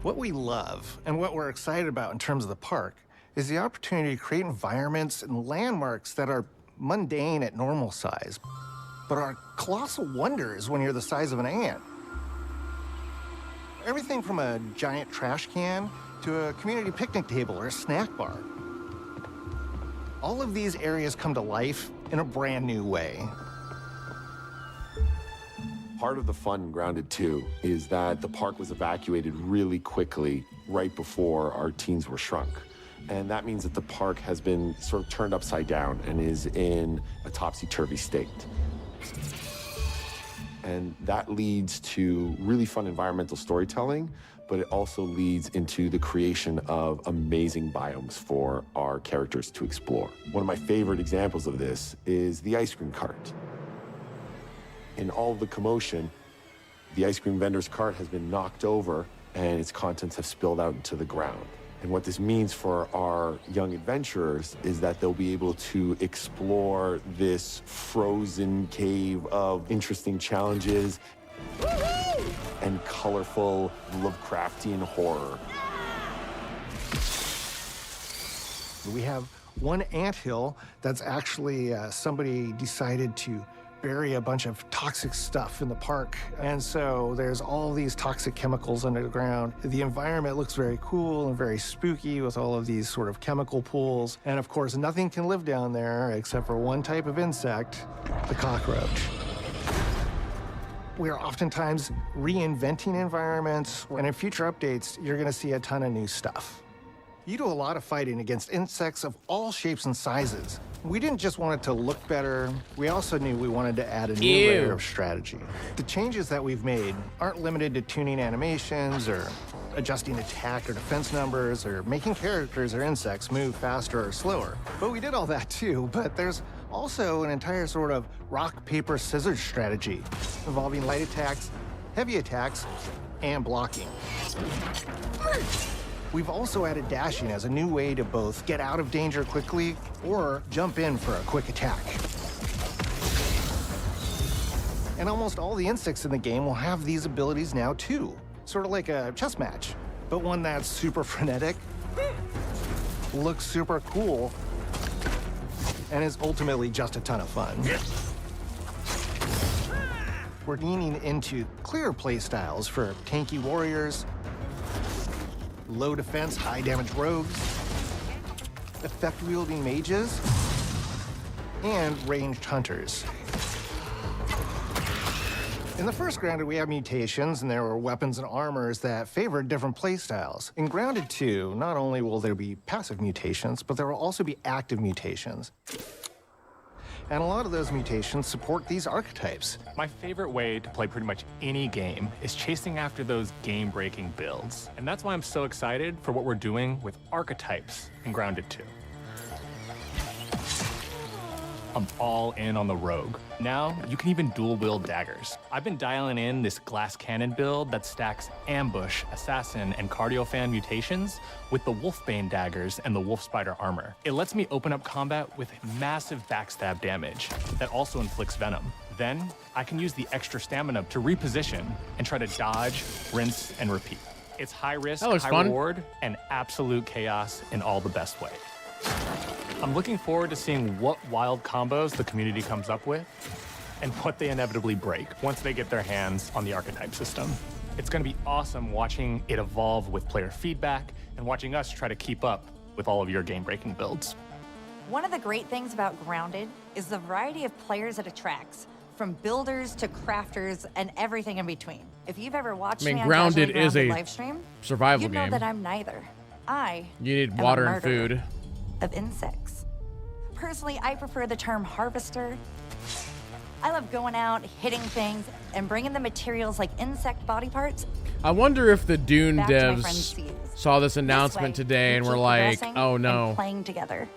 What we love and what we're excited about in terms of the park is the opportunity to create environments and landmarks that are mundane at normal size, but are colossal wonders when you're the size of an ant. Everything from a giant trash can to a community picnic table or a snack bar. All of these areas come to life in a brand new way. Part of the fun in Grounded 2 is that the park was evacuated really quickly right before our teens were shrunk. And that means that the park has been sort of turned upside down and is in a topsy-turvy state. And that leads to really fun environmental storytelling, but it also leads into the creation of amazing biomes for our characters to explore. One of my favorite examples of this is the ice cream cart. In all of the commotion, the ice cream vendor's cart has been knocked over and its contents have spilled out into the ground. And what this means for our young adventurers is that they'll be able to explore this frozen cave of interesting challenges and colorful Lovecraftian horror. We have one anthill that's actually somebody decided to bury a bunch of toxic stuff in the park. And so there's all these toxic chemicals under the ground. The environment looks very cool and very spooky with all of these sort of chemical pools. And of course, nothing can live down there except for one type of insect, the cockroach. We are oftentimes reinventing environments, and in future updates, you're gonna see a ton of new stuff. You do a lot of fighting against insects of all shapes and sizes. We didn't just want it to look better, we also knew we wanted to add a new layer of strategy. The changes that we've made aren't limited to tuning animations or adjusting attack or defense numbers or making characters or insects move faster or slower. But we did all that too, but there's also an entire sort of rock, paper, scissors strategy involving light attacks, heavy attacks, and blocking. We've also added dashing as a new way to both get out of danger quickly or jump in for a quick attack. And almost all the insects in the game will have these abilities now too. Sort of like a chess match, but one that's super frenetic, looks super cool, and is ultimately just a ton of fun. We're leaning into clearer play styles for tanky warriors, low defense, high damage rogues, effect-wielding mages, and ranged hunters. In the first Grounded, we have mutations, and there were weapons and armors that favored different playstyles. In Grounded 2, not only will there be passive mutations, but there will also be active mutations. And a lot of those mutations support these archetypes. My favorite way to play pretty much any game is chasing after those game-breaking builds. And that's why I'm so excited for what we're doing with archetypes in Grounded 2. I'm all in on the rogue. Now, you can even dual-wield daggers. I've been dialing in this glass cannon build that stacks ambush, assassin, and cardiofan mutations with the wolfbane daggers and the wolf spider armor. It lets me open up combat with massive backstab damage that also inflicts venom. Then, I can use the extra stamina to reposition and try to dodge, rinse, and repeat. It's high risk, high reward, and absolute chaos in all the best way. I'm looking forward to seeing what wild combos the community comes up with and what they inevitably break once they get their hands on the archetype system. It's going to be awesome watching it evolve with player feedback and watching us try to keep up with all of your game-breaking builds. One of the great things about Grounded is the variety of players it attracts, from builders to crafters and everything in between. If you've ever watched me on Grounded is a live stream, survival you know game. that I'm neither. I You need am water a and food. of insects. Personally, I prefer the term harvester. I love going out, hitting things, and bringing the materials like insect body parts. I wonder if the Dune Back to my friend's devs seas. saw this This announcement way, today we and keep were like, progressing oh and no. playing together.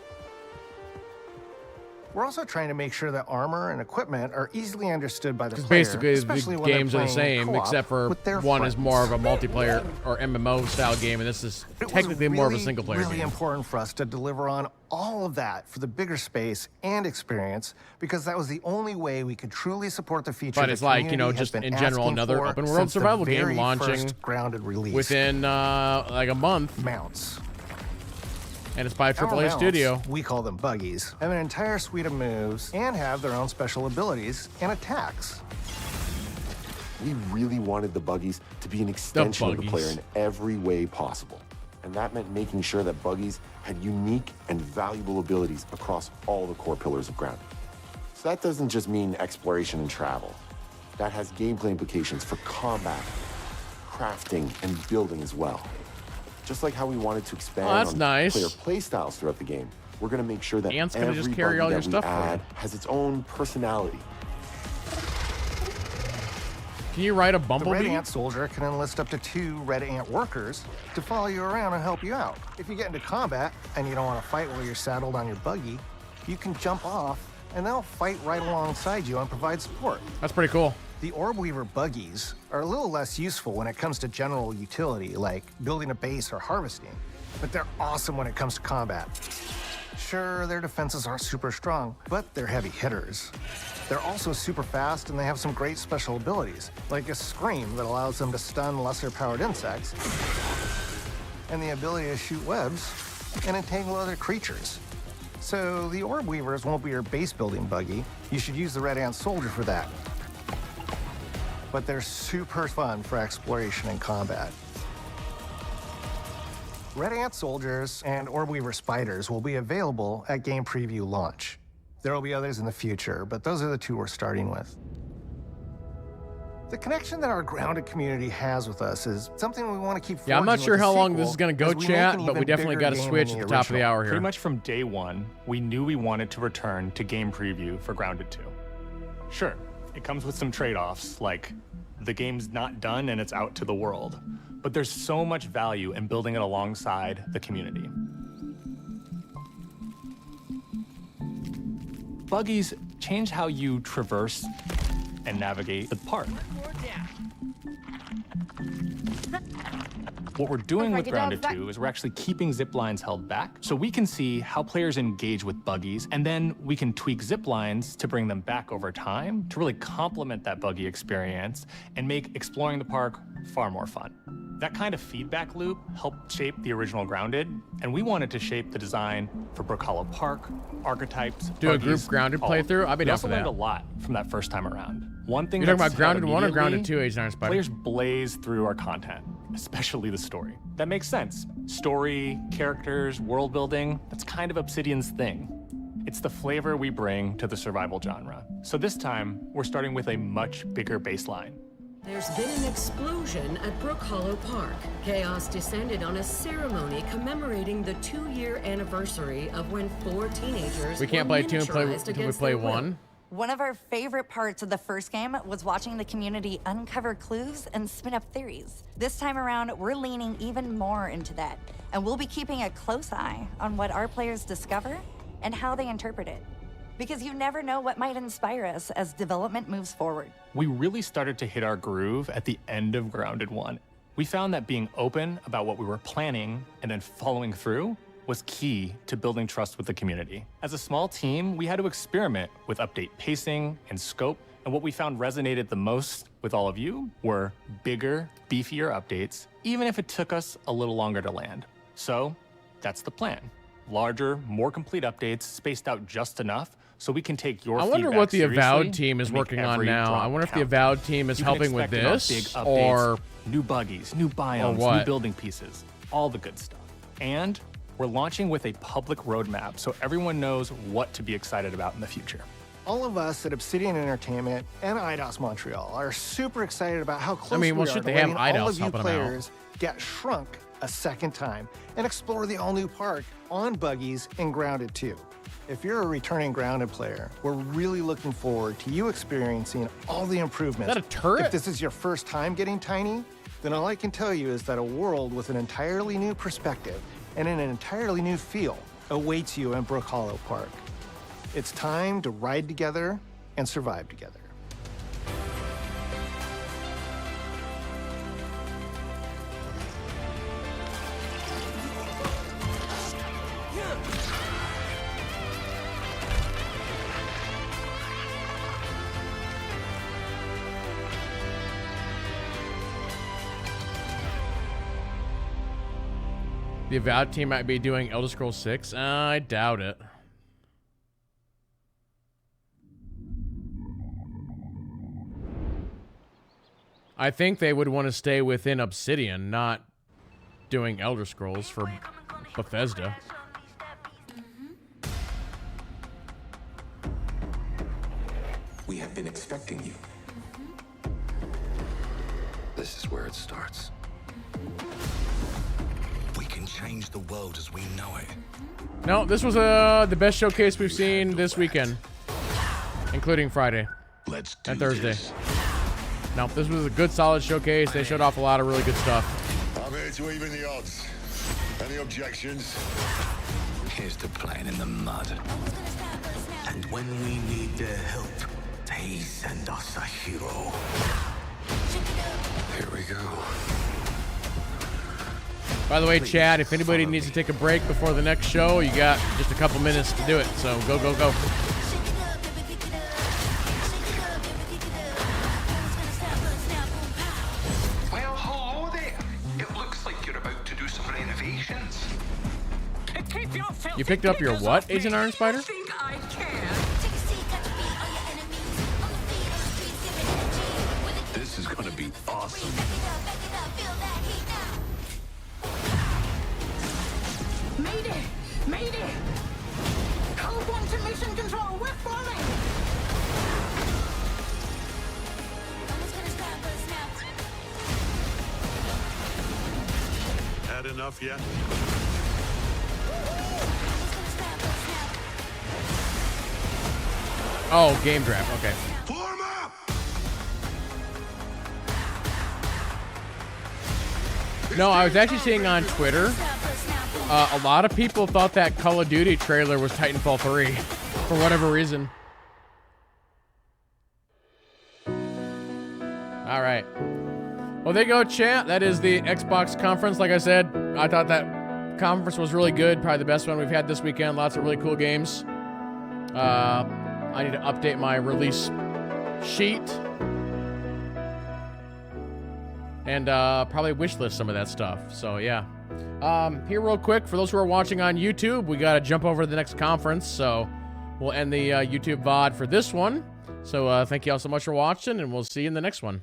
We're also trying to make sure that armor and equipment are easily understood by the Because player, basically especially the when they're games are the playing same, co-op except for with their one is friends. more of a multiplayer or MMO style game, and this is It was technically more of a really, single player really game. important for us to deliver on all of that for the bigger space and experience, because that was the only way we could truly support the feature. But the it's like, you know, community has just been in general, asking another for open world since the survival game very launching first grounded release. within like a month. Mounts. And it's by a Our AAA mounts, studio. we call them buggies, have an entire suite of moves and have their own special abilities and attacks. We really wanted the buggies to be an extension of the player buggies. in every way possible. And that meant making sure that buggies had unique and valuable abilities across all the core pillars of Grounded. So that doesn't just mean exploration and travel. That has gameplay implications for combat, crafting, and building as well. Just like how we wanted to expand that's on nice. player playstyles throughout the game, we're going to make sure that Ant's gonna every just carry buggy all your that we stuff for you. add has its own personality. Can you ride a The Red Bumblebee? Ant Soldier can enlist up to 2 Red Ant workers to follow you around and help you out. If you get into combat and you don't want to fight while you're saddled on your buggy, you can jump off and they'll fight right alongside you and provide support. That's pretty cool. The Orb Weaver buggies are a little less useful when it comes to general utility, like building a base or harvesting, but they're awesome when it comes to combat. Sure, their defenses aren't super strong, but they're heavy hitters. They're also super fast, and they have some great special abilities, like a scream that allows them to stun lesser-powered insects, and the ability to shoot webs and entangle other creatures. So the Orb Weavers won't be your base-building buggy. You should use the Red Ant Soldier for that. But they're super fun for exploration and combat. Red Ant Soldiers and Orb Weaver Spiders will be available at game preview launch. There will be others in the future, but those are the 2 we're starting with. The connection that our Grounded community has with us is something we want to keep. Yeah, I'm not forging sure with the how long sequel this is going to go, as we make chat, an but we even definitely bigger got to game switch than at the the top of the original. hour here. Pretty much from day one, we knew we wanted to return to game preview for Grounded 2. Sure, it comes with some trade-offs, like the game's not done and it's out to the world, but there's so much value in building it alongside the community. Buggies change how you traverse and navigate the park. What we're doing with Grounded 2 is we're actually keeping zip lines held back so we can see how players engage with buggies, and then we can tweak zip lines to bring them back over time to really complement that buggy experience and make exploring the park far more fun. That kind of feedback loop helped shape the original Grounded, and we wanted to shape the design for Brook Hollow Park, archetypes, Do a group buggies, Grounded all. playthrough? I'd be We down also for learned that. a lot from that first time around. One thing You're talking that's about Grounded held 1 or Grounded immediately, 2, Agent Iron Spider? Players blaze through our content, especially the story. That makes sense. Story, characters, world building, that's kind of Obsidian's thing. It's the flavor we bring to the survival genre. So this time, we're starting with a much bigger baseline. There's been an explosion at Brook Hollow Park. Chaos descended on a ceremony commemorating the 2-year anniversary of when 4 teenagers We can't were play 2 until we miniaturized against play their will. 1. One of our favorite parts of the first game was watching the community uncover clues and spin up theories. This time around, we're leaning even more into that, and we'll be keeping a close eye on what our players discover and how they interpret it. Because you never know what might inspire us as development moves forward. We really started to hit our groove at the end of Grounded 1. We found that being open about what we were planning and then following through was key to building trust with the community. As a small team, we had to experiment with update pacing and scope, and what we found resonated the most with all of you were bigger, beefier updates, even if it took us a little longer to land. So that's the plan. Larger, more complete updates spaced out just enough so we can take your I wonder feedback what the seriously Avowed team is and make working on every now. drop I wonder if the count. Avowed team is You can helping with expect in our this, big updates, or new buggies, new biomes, what? new building pieces, all the good stuff. And we're launching with a public roadmap so everyone knows what to be excited about in the future. All of us at Obsidian Entertainment and IDOS Montreal are super excited about how close well, we are shit, to they have letting all IDOS of you helping them out. players get shrunk a second time and explore the all-new park on buggies in Grounded 2. If you're a returning Grounded player, we're really looking forward to you experiencing all the improvements. Is that a turret? If this is your first time getting Tiny, then all I can tell you is that a world with an entirely new perspective and an entirely new feel awaits you in Brook Hollow Park. It's time to ride together and survive together. The Avowed team might be doing Elder Scrolls 6. I doubt it. I think they would want to stay within Obsidian, not doing Elder Scrolls for Bethesda. We have been expecting you. This is where it starts. We can change the world as we know it. No, this was the best showcase we've seen this weekend, including Friday and Thursday. No, this was a good, solid showcase. They showed off a lot of really good stuff. I'm here to even the odds. Any objections? Here's to playing in the mud. And when we need their help, they send us a hero. Here we go. By the way, Chad, if anybody needs to take a break before the next show, you got just a couple minutes to do it. So go, go, go. Well, hello there. It looks like you're about to do some renovations. You picked up your what, Agent Iron Spider? This is gonna be awesome. Mayday! Mayday! Code 1 to mission control, we're falling! Had enough yet? Oh, game draft. Okay. Form up! No, I was actually seeing on Twitter, a lot of people thought that Call of Duty trailer was Titanfall 3 for whatever reason. All right. Well, there you go, chat. That is the Xbox conference. Like I said, I thought that conference was really good. Probably the best one we've had this weekend. Lots of really cool games. I need to update my release sheet. And probably wishlist some of that stuff. So, yeah. Here real quick, for those who are watching on YouTube, we got to jump over to the next conference. So, we'll end the YouTube VOD for this one. So, thank you all so much for watching, and we'll see you in the next one.